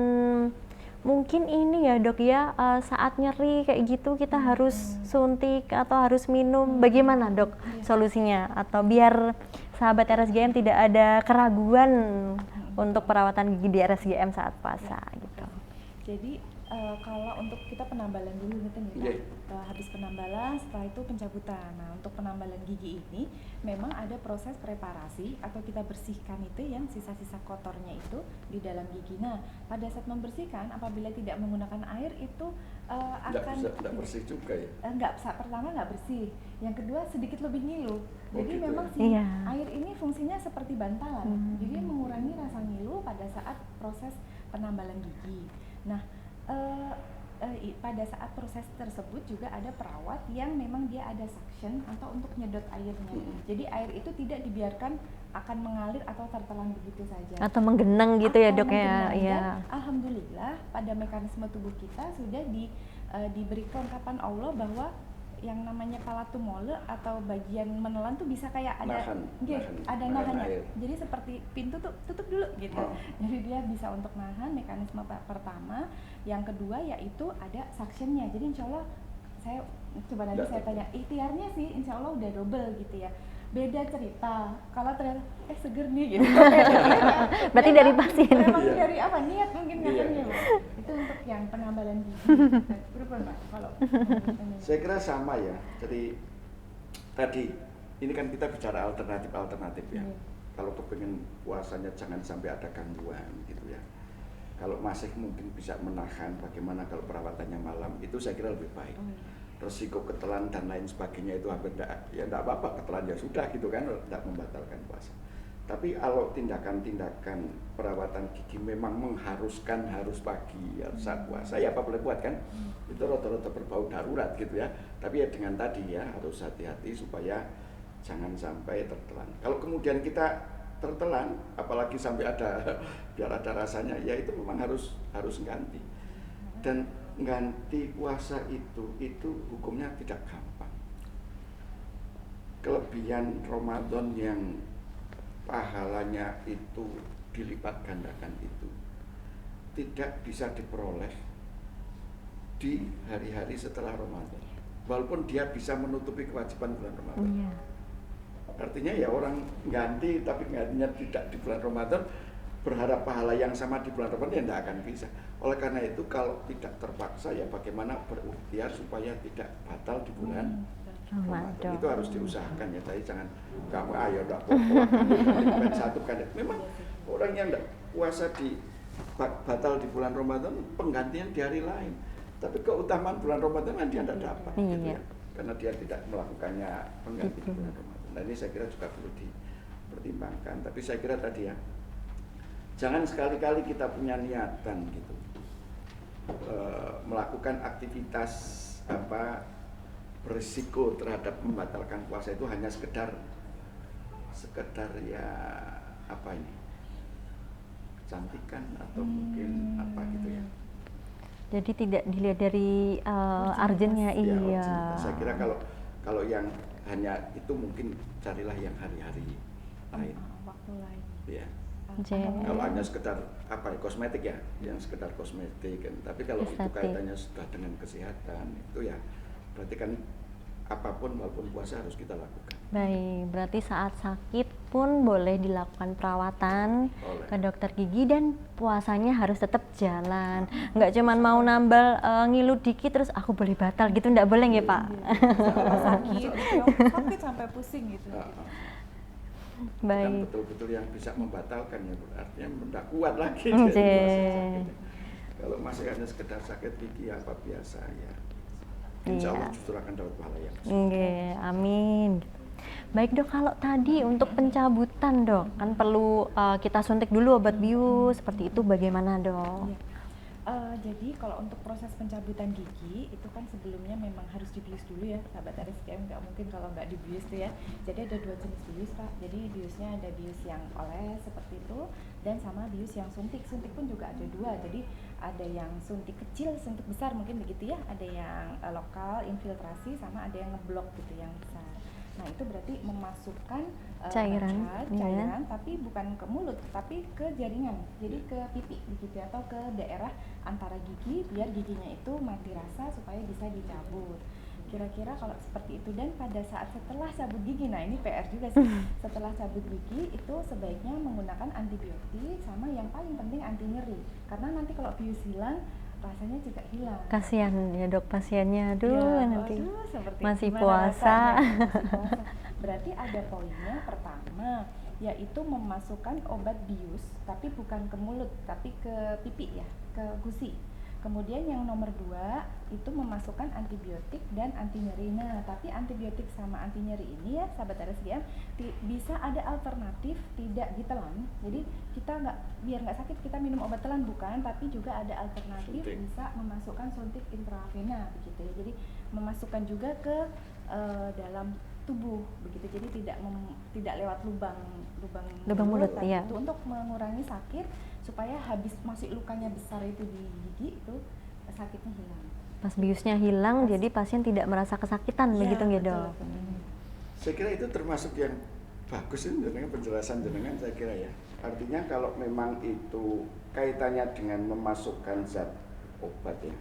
mungkin ini ya dok ya, saat nyeri kayak gitu kita harus suntik atau harus minum. Bagaimana dok solusinya? Atau biar sahabat RSGM tidak ada keraguan untuk perawatan gigi di RSGM saat puasa gitu. Jadi kalau untuk kita penambalan dulu gitu Iya. habis penambalan setelah itu pencabutan. Nah untuk penambalan gigi ini memang ada proses preparasi atau kita bersihkan itu yang sisa-sisa kotornya itu di dalam gigi. Nah pada saat membersihkan apabila tidak menggunakan air itu akan Tidak bersih juga ya. pertama nggak bersih, yang kedua sedikit lebih ngilu. Jadi gitu memang ya. si Iya. air ini fungsinya seperti bantalan, jadi mengurangi rasa ngilu pada saat proses penambalan gigi. Nah pada saat proses tersebut juga ada perawat yang memang dia ada suction atau untuk nyedot airnya. Jadi air itu tidak dibiarkan akan mengalir atau tertelan begitu saja. Atau menggenang gitu ya Atau dok ya. menggenang. Iya. Dan alhamdulillah pada mekanisme tubuh kita sudah diberi kelengkapan Allah bahwa yang namanya palatum mole atau bagian menelan tuh bisa kayak ada nahan nahannya. air. Jadi seperti pintu tuh tutup dulu gitu. Oh. Jadi dia bisa untuk nahan, mekanisme pertama. Yang kedua yaitu ada suctionnya. Jadi insya Allah saya coba nanti saya tanya ikhtiarnya sih insya Allah udah double gitu ya. Beda cerita kalau ternyata seger nih gitu. Berarti dari pasien. Memang Iya. dari apa niat mungkin Iya. katanya Bu. Itu untuk yang penambalan gigi. Berapa Mbak kalau Saya kira sama ya. Jadi tadi ini kan kita bicara alternatif ya. Kalau kepingin puasanya jangan sampai ada gangguan gitu ya. Kalau masih mungkin bisa menahan, bagaimana kalau perawatannya malam, itu saya kira lebih baik. Resiko ketelan dan lain sebagainya itu hampir enggak apa-apa, ketelan ya sudah gitu kan, tidak membatalkan puasa. Tapi kalau tindakan-tindakan perawatan gigi memang mengharuskan harus pagi harus saat puasa, ya apa boleh buat kan? Itu rata-rata berbau darurat gitu ya. Tapi ya dengan tadi ya harus hati-hati supaya jangan sampai tertelan. Kalau kemudian kita tertelan, apalagi sampai ada biar ada rasanya, ya itu memang harus ganti. Dan ganti puasa itu hukumnya tidak gampang. Kelebihan Ramadan yang pahalanya itu dilipat gandakan itu tidak bisa diperoleh di hari-hari setelah Ramadan, walaupun dia bisa menutupi kewajiban bulan Ramadan. Iya. Artinya ya orang ganti tapi gantinya tidak di bulan Ramadan, berharap pahala yang sama di bulan Ramadan ya tidak akan bisa. Oleh karena itu kalau tidak terpaksa ya bagaimana berikhtiar supaya tidak batal di bulan Ramadan. Itu harus diusahakan ya, tapi jangan kamu ayo tidak pokok satu kan. Memang orang yang tidak puasa di batal di bulan Ramadan, penggantian di hari lain. Tapi keutamaan bulan Ramadan kan dia tidak dapat, gitu ya, karena dia tidak melakukannya pengganti di bulan Ramadan. Nah ini saya kira juga perlu dipertimbangkan. Tapi saya kira tadi ya, jangan sekali-kali kita punya niatan gitu, melakukan aktivitas berisiko terhadap membatalkan puasa itu hanya sekedar ya kecantikan atau mungkin gitu ya. Jadi tidak dilihat dari urgennya, iya. Saya kira kalau yang hanya itu mungkin carilah yang hari-hari lain. Waktu lain. Ya. Kalau hanya sekedar kosmetik ya, yang sekedar kosmetik kan. Tapi kalau itu kaitannya sudah dengan kesehatan, itu ya berarti kan apapun walaupun puasa harus kita lakukan. Baik, berarti saat sakit pun boleh dilakukan perawatan ke dokter gigi dan puasanya harus tetap jalan. Nggak cuman mau nambal ngilu dikit terus aku boleh batal gitu, nggak boleh ya Pak? Sakit sampai pusing gitu. Baik. Dan betul-betul yang bisa membatalkan ya, artinya tidak kuat lagi. Kalau masih hanya sekedar sakit gigi apa biasa ya, insya Allah justru akan dapat pahala yang besar. Amin. Baik Dok, kalau tadi untuk pencabutan Dok, kan perlu kita suntik dulu obat bius, seperti itu bagaimana Dok? Jadi kalau untuk proses pencabutan gigi itu kan sebelumnya memang harus dibius dulu ya, sahabat RSCM, nggak mungkin kalau nggak dibius tuh ya. Jadi ada 2 jenis bius Pak. Jadi biusnya ada bius yang oles seperti itu dan sama bius yang suntik. Suntik pun juga ada 2. Jadi ada yang suntik kecil, suntik besar mungkin begitu ya. Ada yang lokal infiltrasi sama ada yang ngeblok gitu yang besar. Nah itu berarti memasukkan cairan tapi bukan ke mulut tapi ke jaringan, jadi ke pipi begitu atau ke daerah antara gigi biar giginya itu mati rasa supaya bisa dicabut. Kira-kira kalau seperti itu. Dan pada saat setelah cabut gigi, nah ini PR juga sih, setelah cabut gigi itu sebaiknya menggunakan antibiotik sama yang paling penting anti nyeri, karena nanti kalau bius hilang rasanya juga hilang. Kasihan ya Dok pasiennya, nanti masih puasa. Berarti ada poinnya pertama yaitu memasukkan obat bius tapi bukan ke mulut tapi ke pipi ya, ke gusi. Kemudian yang nomor 2 itu memasukkan antibiotik dan anti nyeri. Nah, tapi antibiotik sama anti nyeri ini ya sahabat RSGM bisa ada alternatif tidak ditelan. Jadi kita biar nggak sakit kita minum obat telan bukan, tapi juga ada alternatif bisa memasukkan suntik intravena begitu ya. Jadi memasukkan juga ke dalam tubuh begitu. Jadi tidak lewat lubang mulut ya. Itu untuk mengurangi sakit supaya habis masih lukanya besar itu di gigi itu sakitnya hilang. Pas biusnya hilang jadi pasien tidak merasa kesakitan begitu ya Dok. Saya kira itu termasuk yang bagus ini dengan penjelasan jenengan saya kira ya. Artinya kalau memang itu kaitannya dengan memasukkan zat obat ya,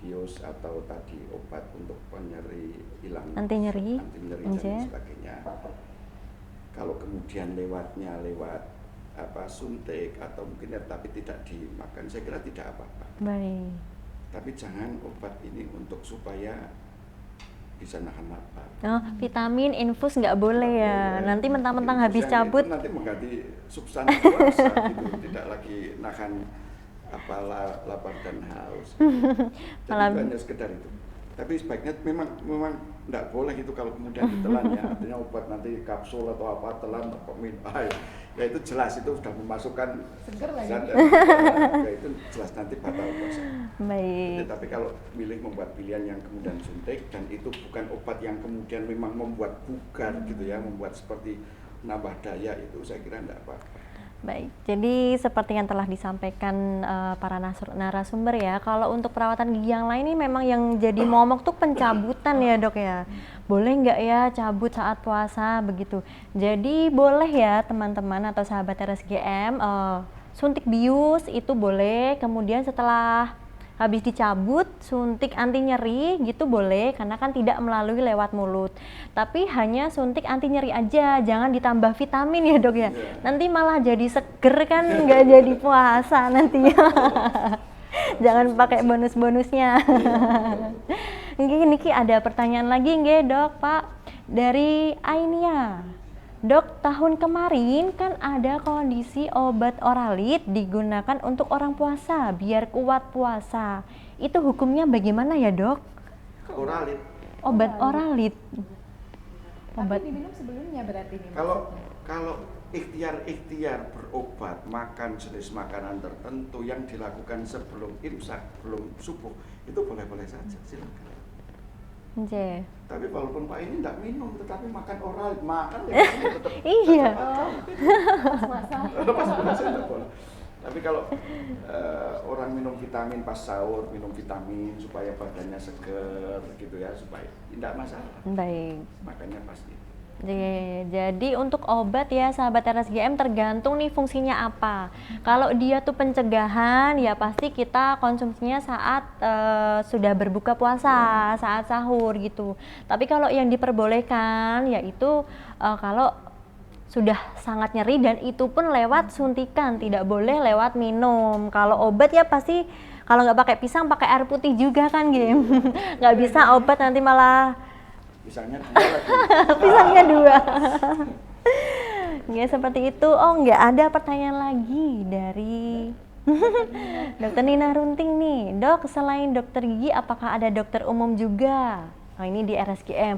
bius atau tadi obat untuk penyeri hilang anti nyeri dan sebagainya. Kalau kemudian lewat suntik atau mungkin tapi tidak dimakan, saya kira tidak apa-apa. Baik. Tapi jangan obat ini untuk supaya bisa nahan lapar. Vitamin infus nggak boleh ya. Nanti mentang-mentang habis cabut nanti mengganti substansi puasa gitu, tidak lagi nahan lapar dan haus. Jadi hanya sekedar itu. Tapi sebaiknya memang tidak boleh itu kalau kemudian ditelan ya, artinya obat nanti kapsul atau apa telan kok minum, ya itu jelas itu sudah memasukkan Seger lagi. zat ya itu jelas nanti batal puasa. Baik. Tapi kalau milih membuat pilihan yang kemudian suntik dan itu bukan obat yang kemudian memang membuat bugar gitu ya, membuat seperti nambah daya, itu saya kira tidak apa-apa. Baik, jadi seperti yang telah disampaikan para narasumber ya, kalau untuk perawatan gigi yang lain ini memang yang jadi momok tuh pencabutan ya dok ya. Boleh nggak ya cabut saat puasa begitu. Jadi boleh ya teman-teman atau sahabat RSGM, suntik bius itu boleh, kemudian setelah habis dicabut suntik anti nyeri gitu boleh, karena kan tidak melalui lewat mulut. Tapi hanya suntik anti nyeri aja, jangan ditambah vitamin ya dok ya. Nanti malah jadi seger kan, nggak jadi puasa nantinya. Jangan pakai bonus-bonusnya. Niki ada pertanyaan lagi nggih dok Pak dari Ainia. Dok, tahun kemarin kan ada kondisi obat oralit digunakan untuk orang puasa biar kuat puasa. Itu hukumnya bagaimana ya dok? Oralit. Obat oralit. Tapi diminum sebelumnya berarti ini. Kalau ikhtiar berobat, makan jenis makanan tertentu yang dilakukan sebelum imsak, belum subuh, itu boleh-boleh saja, silakan. Nje. Tapi walaupun Pak ini tidak minum, tetapi makan oral, makan ya tetap. Iya. Pas puasa itu boleh. Tapi kalau orang minum vitamin pas sahur, minum vitamin supaya badannya seger gitu ya, supaya tidak masalah. Baik. Makanya pasti. Jadi untuk obat ya sahabat RSGM tergantung nih fungsinya apa. Kalau dia tuh pencegahan ya pasti kita konsumsinya saat sudah berbuka puasa, saat sahur gitu. Tapi kalau yang diperbolehkan yaitu kalau sudah sangat nyeri dan itu pun lewat suntikan, tidak boleh lewat minum. Kalau obat ya pasti kalau nggak pakai pisang pakai air putih juga kan Gim. Nggak bisa obat nanti malah Pisangnya 2 lagi. pisangnya 2. Nggak seperti itu. Oh, nggak ada pertanyaan lagi dari Dokter Nina Runting nih. Dok, selain dokter gigi apakah ada dokter umum juga? Nah, ini di RSGM.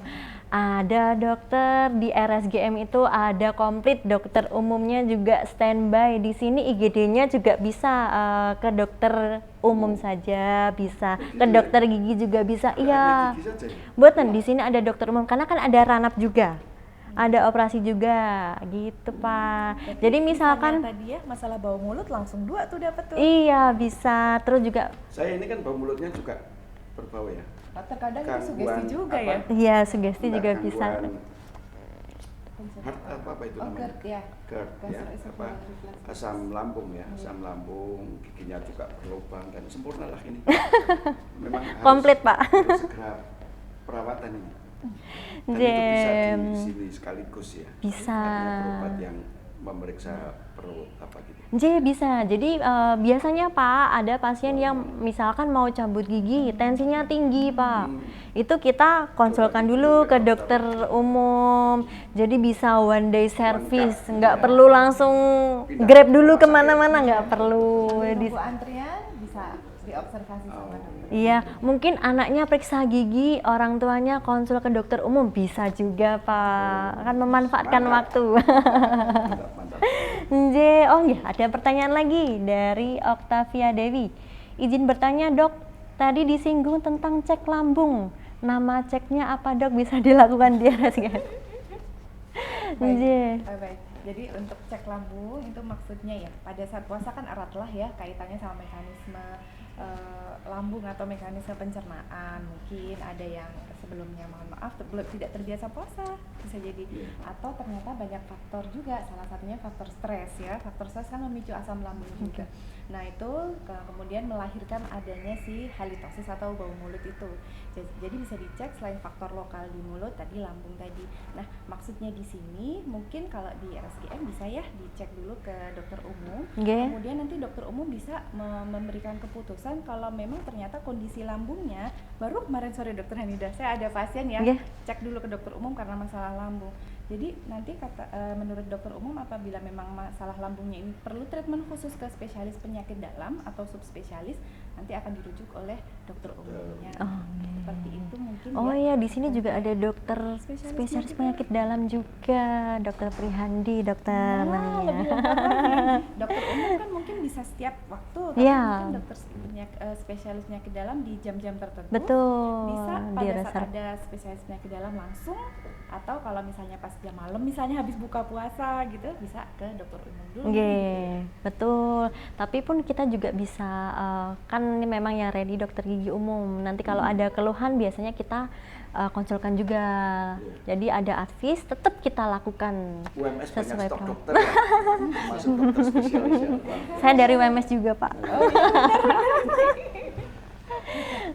Ada dokter di RSGM itu ada komplit, dokter umumnya juga standby. Di sini IGD-nya juga bisa ke dokter umum saja, bisa ke dokter gigi juga bisa. Iya. Buatan di sini ada dokter umum karena kan ada ranap juga. Ada operasi juga gitu Pak. Jadi misalkan tadi ya masalah bau mulut langsung 2 tuh dapat tuh. iya bisa. Terus juga Saya ini kan bau mulutnya juga berbau ya. Terkadang itu Gangguan sugesti juga apa? ya. iya sugesti juga bisa. Heart apa itu namanya? GERD ya. GERD ya, apa asam lambung ya, asam lambung, giginya juga berlubang dan sempurna lah ini. Memang Komplit, Pak. Harus segera perawatan ini. Dan itu bisa di sini sekaligus ya. Bisa. Artinya berobat yang memeriksa perut apa gitu. Bisa. Jadi biasanya Pak ada pasien yang misalkan mau cabut gigi, tensinya tinggi Pak. Itu kita konsulkan dulu ke dokter umum. Jadi bisa one day service, nggak perlu langsung grab dulu kemana-mana, nggak perlu. Nunggu antrian bisa diobservasi sama dokter. Iya, mungkin anaknya periksa gigi, orang tuanya konsul ke dokter umum bisa juga Pak. Kan memanfaatkan waktu. Mantap. Oh iya, ada pertanyaan lagi dari Octavia Dewi. Izin bertanya dok, tadi disinggung tentang cek lambung. Nama ceknya apa dok, bisa dilakukan di RSGM? Baik. Jadi untuk cek lambung itu maksudnya ya pada saat puasa kan erat lah ya kaitannya sama mekanisme lambung atau mekanisme pencernaan. Mungkin ada yang sebelumnya mohon maaf tidak terbiasa puasa bisa jadi, atau ternyata banyak faktor juga, salah satunya faktor stres ya. Faktor stres kan memicu asam lambung juga. Nah itu kemudian melahirkan adanya si halitosis atau bau mulut itu. Jadi bisa dicek selain faktor lokal di mulut tadi, lambung tadi. Nah maksudnya di sini mungkin kalau di RSGM bisa ya dicek dulu ke dokter umum. Kemudian nanti dokter umum bisa memberikan keputusan kalau memang ternyata kondisi lambungnya, baru kemarin sore dokter Hamidah saya ada pasien yang cek dulu ke dokter umum karena masalah lambung. Jadi nanti menurut dokter umum apabila memang masalah lambungnya ini perlu treatment khusus ke spesialis penyakit dalam atau subspesialis, nanti akan dirujuk oleh dokter umumnya. Oh, Seperti itu mungkin Oh ya. iya, di sini juga ada dokter Spesialis spesialis penyakit penyakit dalam juga, dokter Prihandi, dokter Nah, Nania. lebih lengkap lagi. Dokter umum kan mungkin bisa setiap waktu, tapi Iya. mungkin dokter spesialis penyakit dalam di jam-jam tertentu. Betul, Bisa di pada saat reserve. ada spesialis penyakit dalam langsung, atau kalau misalnya pas jam malam, misalnya habis buka puasa gitu, bisa ke dokter umum dulu. Oke, betul. Tapi pun kita juga bisa kan ini memang yang ready dokter gigi umum. Nanti kalau ada keluhan biasanya kita konsulkan juga. Jadi ada advice tetap kita lakukan. UMS banyak Sesuai stok program. dokter ya, termasuk dokter spesialis ya. Saya dari WMS juga, Pak.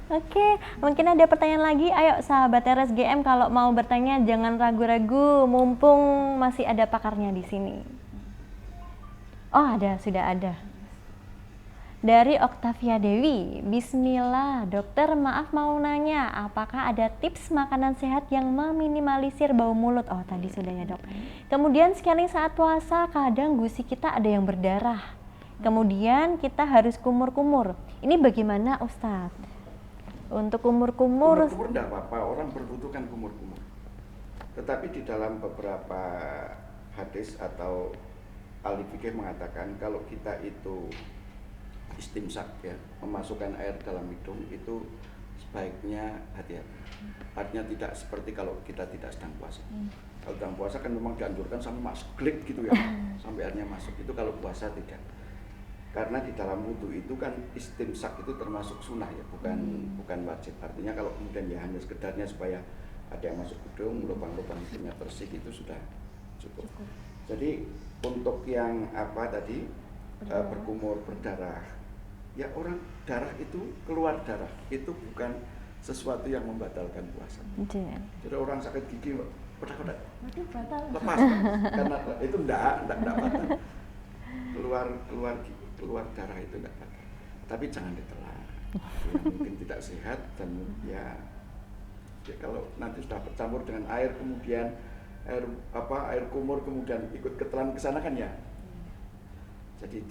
Oke, mungkin ada pertanyaan lagi. Ayo sahabat RSGM kalau mau bertanya jangan ragu-ragu, mumpung masih ada pakarnya di sini. Oh, sudah ada. Dari Oktavia Dewi, Bismillah, dokter maaf mau nanya, apakah ada tips makanan sehat yang meminimalisir bau mulut? Oh tadi sudah ya dok. Kemudian scaling saat puasa, kadang gusi kita ada yang berdarah. Kemudian kita harus kumur-kumur. Ini bagaimana Ustadz? Untuk kumur-kumur, Kumur-kumur enggak apa-apa, orang berbutuhkan kumur-kumur. Tetapi di dalam beberapa hadis atau ahli fikih mengatakan kalau kita itu istimsak ya, memasukkan air dalam hidung itu sebaiknya hati-hati. Artinya tidak seperti kalau kita tidak sedang puasa. Kalau sedang puasa kan memang dianjurkan sampai masuk klik gitu ya, sampai airnya masuk. Itu kalau puasa tidak. Karena di dalam wudhu itu kan istimsak itu termasuk sunnah ya, bukan wajib. Artinya kalau kemudian ya hanya sekedarnya supaya ada yang masuk hidung, lubang-lubang hidungnya bersih itu sudah cukup. Jadi untuk yang apa tadi berkumur, berdarah, ya orang darah itu keluar darah itu bukan sesuatu yang membatalkan puasa. Jadi orang sakit gigi kotak-kotak lepas karena itu enggak batal. Keluar darah itu enggak batal. Tapi jangan ditelan. Yang mungkin tidak sehat dan ya kalau nanti sudah bercampur dengan air kemudian air kumur kemudian ikut ketelan ke sana kan ya. Jadi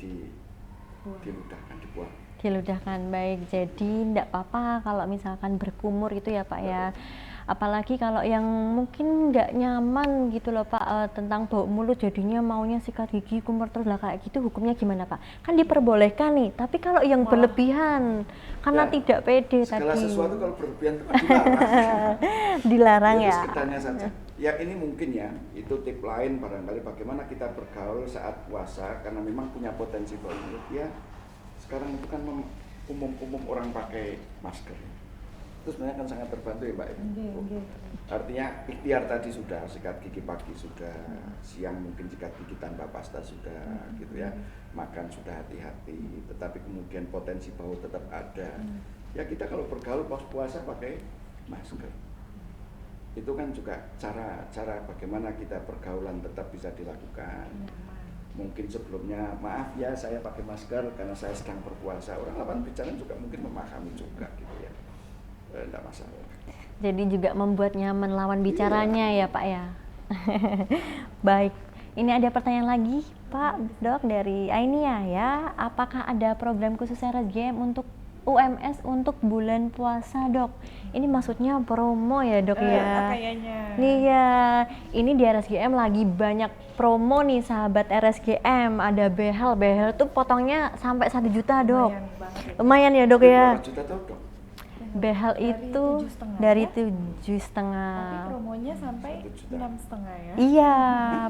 diludahkan, dibuang. Diludahkan, baik. Jadi tidak apa-apa kalau misalkan berkumur itu ya Pak ya. Apalagi kalau yang mungkin nggak nyaman gitu loh Pak, tentang bau mulut jadinya maunya sikat gigi kumur terus lah, kayak gitu hukumnya gimana Pak? Kan diperbolehkan nih, tapi kalau yang berlebihan karena Ya, tidak pede segala tadi. sesuatu kalau berlebihan itu kan dilarang. Dilarang ya. Sekedarnya saja. Ya ini mungkin ya, itu tip lain barangkali bagaimana kita bergaul saat puasa karena memang punya potensi bau mulut ya. Sekarang itu kan umum orang pakai masker. Itu sebenarnya kan sangat terbantu ya Mbak. Artinya ikhtiar tadi sudah, sikat gigi pagi sudah, siang mungkin sikat gigi tanpa pasta sudah, gitu ya. Makan sudah hati-hati, tetapi kemudian potensi bau tetap ada. Ya kita kalau bergaul pas puasa pakai masker. Itu kan juga cara bagaimana kita pergaulan tetap bisa dilakukan. Mungkin sebelumnya maaf ya saya pakai masker karena saya sedang berpuasa. Orang lawan bicara juga mungkin memahami juga gitu ya. Tidak masalah. Jadi juga membuat nyaman lawan bicaranya ya Pak ya. Baik, ini ada pertanyaan lagi Pak Dok dari Ainia ya. Apakah ada program khusus RSGM untuk UMS untuk bulan puasa Dok? Ini maksudnya promo ya Dok ya? Kayaknya. Iya, ini di RSGM lagi banyak promo nih sahabat RSGM. Ada behel tuh potongnya sampai 1 juta Dok. Lumayan banget ya. Lumayan ya Dok ya. Berapa juta tahu dong? Behel Dari itu 7,5 dari ya? 7,5. Tapi promonya sampai 1 juta. 6,5 ya. Iya,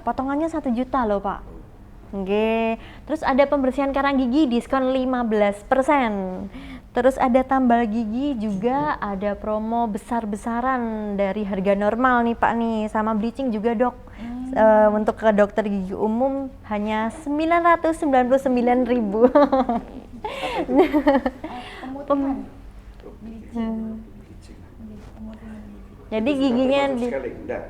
potongannya 1 juta loh Pak. Oke, terus ada pembersihan karang gigi diskon 15%. Terus ada tambal gigi juga ada promo besar-besaran dari harga normal nih Pak nih, sama bleaching juga Dok. Untuk ke dokter gigi umum hanya 999.000. Pemutihan. Jadi giginya sekali enggak.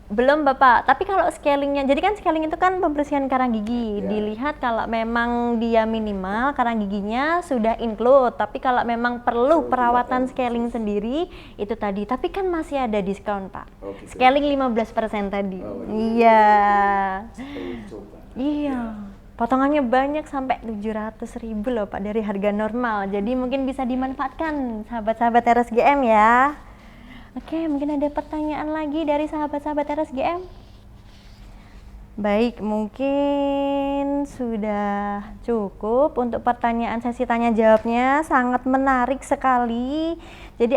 belum Bapak, tapi kalau scalingnya, jadi kan scaling itu kan pembersihan karang gigi. Ya. Dilihat kalau memang dia minimal, karang giginya sudah include. Tapi kalau memang perlu perawatan scaling sendiri, itu tadi. Tapi kan masih ada diskon Pak. Oh, gitu. Scaling 15% tadi. Oh, Iya. Perlu coba. Iya. Potongannya banyak sampai 700.000 loh Pak dari harga normal. Jadi mungkin bisa dimanfaatkan sahabat-sahabat RSGM ya. Oke, mungkin ada pertanyaan lagi dari sahabat-sahabat RSGM? Baik, mungkin sudah cukup untuk pertanyaan sesi tanya jawabnya, sangat menarik sekali. Jadi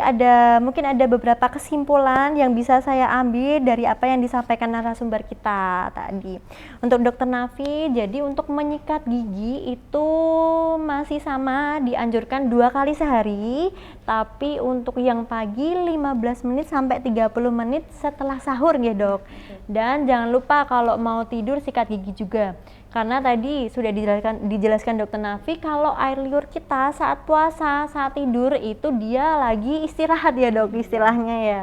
mungkin ada beberapa kesimpulan yang bisa saya ambil dari apa yang disampaikan narasumber kita tadi. Untuk Dokter Nafi, jadi untuk menyikat gigi itu masih sama, dianjurkan 2 kali sehari, tapi untuk yang pagi 15 menit sampai 30 menit setelah sahur ya Dok. Dan jangan lupa kalau mau tidur sikat gigi juga. Karena tadi sudah dijelaskan Dokter Nafi kalau air liur kita saat puasa, saat tidur itu dia lagi istirahat ya Dok istilahnya ya.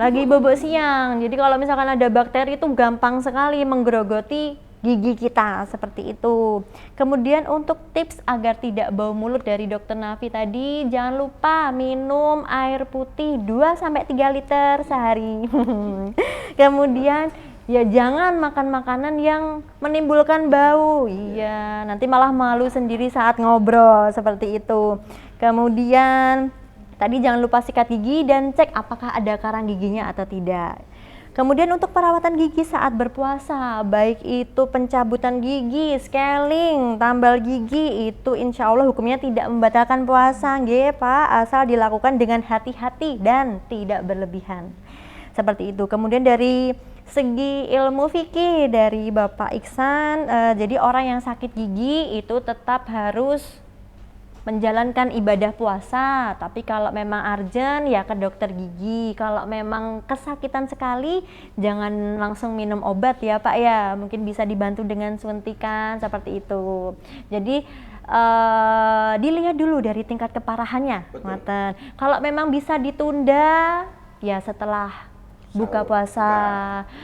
Lagi bobok siang. Jadi kalau misalkan ada bakteri itu gampang sekali menggerogoti gigi kita seperti itu. Kemudian untuk tips agar tidak bau mulut dari Dokter Nafi tadi, jangan lupa minum air putih 2-3 liter sehari. Kemudian ya jangan makan makanan yang menimbulkan bau. Iya, nanti malah malu sendiri saat ngobrol seperti itu. Kemudian tadi jangan lupa sikat gigi dan cek apakah ada karang giginya atau tidak. Kemudian untuk perawatan gigi saat berpuasa, baik itu pencabutan gigi, scaling, tambal gigi, itu insya Allah hukumnya tidak membatalkan puasa, nggih Pak, asal dilakukan dengan hati-hati dan tidak berlebihan. Seperti itu. Kemudian dari segi ilmu fikih dari Bapak Iksan, jadi orang yang sakit gigi itu tetap harus menjalankan ibadah puasa, tapi kalau memang urgent ya ke dokter gigi. Kalau memang kesakitan sekali jangan langsung minum obat ya Pak ya, mungkin bisa dibantu dengan suntikan seperti itu. Jadi dilihat dulu dari tingkat keparahannya. Kalau memang bisa ditunda ya setelah buka puasa,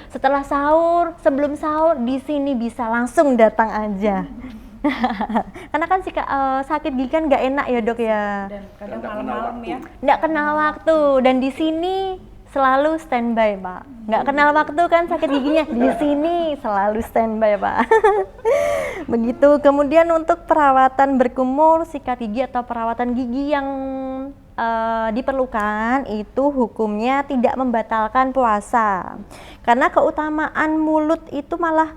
setelah sahur, sebelum sahur di sini bisa langsung datang aja. Karena kan sakit gigi kan nggak enak ya Dok ya. Dan kadang malam-malam ya. Nggak kenal waktu dan di sini selalu standby Pak. Nggak kenal waktu kan sakit giginya, di sini selalu standby Pak. Begitu. Kemudian untuk perawatan berkumur, sikat gigi atau perawatan gigi yang diperlukan itu hukumnya tidak membatalkan puasa, karena keutamaan mulut itu malah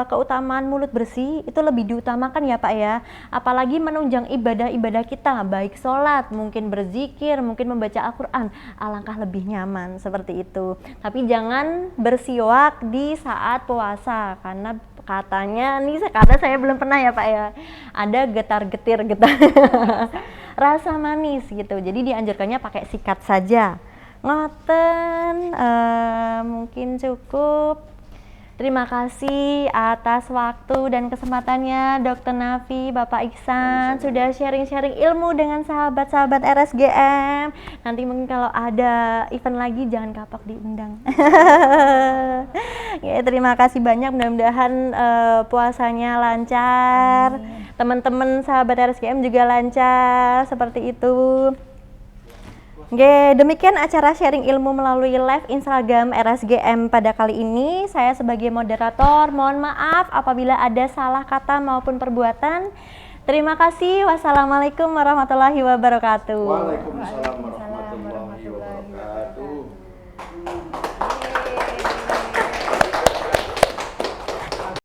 keutamaan mulut bersih itu lebih diutamakan ya Pak ya, apalagi menunjang ibadah-ibadah kita, baik sholat, mungkin berzikir, mungkin membaca Al-Quran, alangkah lebih nyaman seperti itu. Tapi jangan bersiwak di saat puasa, karena katanya nih, karena saya belum pernah ya Pak ya, ada getar-getir rasa manis gitu, jadi dianjurkannya pakai sikat saja. Ngoten, mungkin cukup. Terima kasih atas waktu dan kesempatannya Dokter Nafi, Bapak Iksan sudah sharing-sharing ilmu dengan sahabat-sahabat RSGM. Nanti mungkin kalau ada event lagi jangan kapok diundang. Ya, terima kasih banyak, mudah-mudahan puasanya lancar. Teman-teman sahabat RSGM juga lancar seperti itu. Oke, demikian acara sharing ilmu melalui live Instagram RSGM pada kali ini. Saya sebagai moderator mohon maaf apabila ada salah kata maupun perbuatan. Terima kasih. Wassalamualaikum warahmatullahi wabarakatuh. Waalaikumsalam.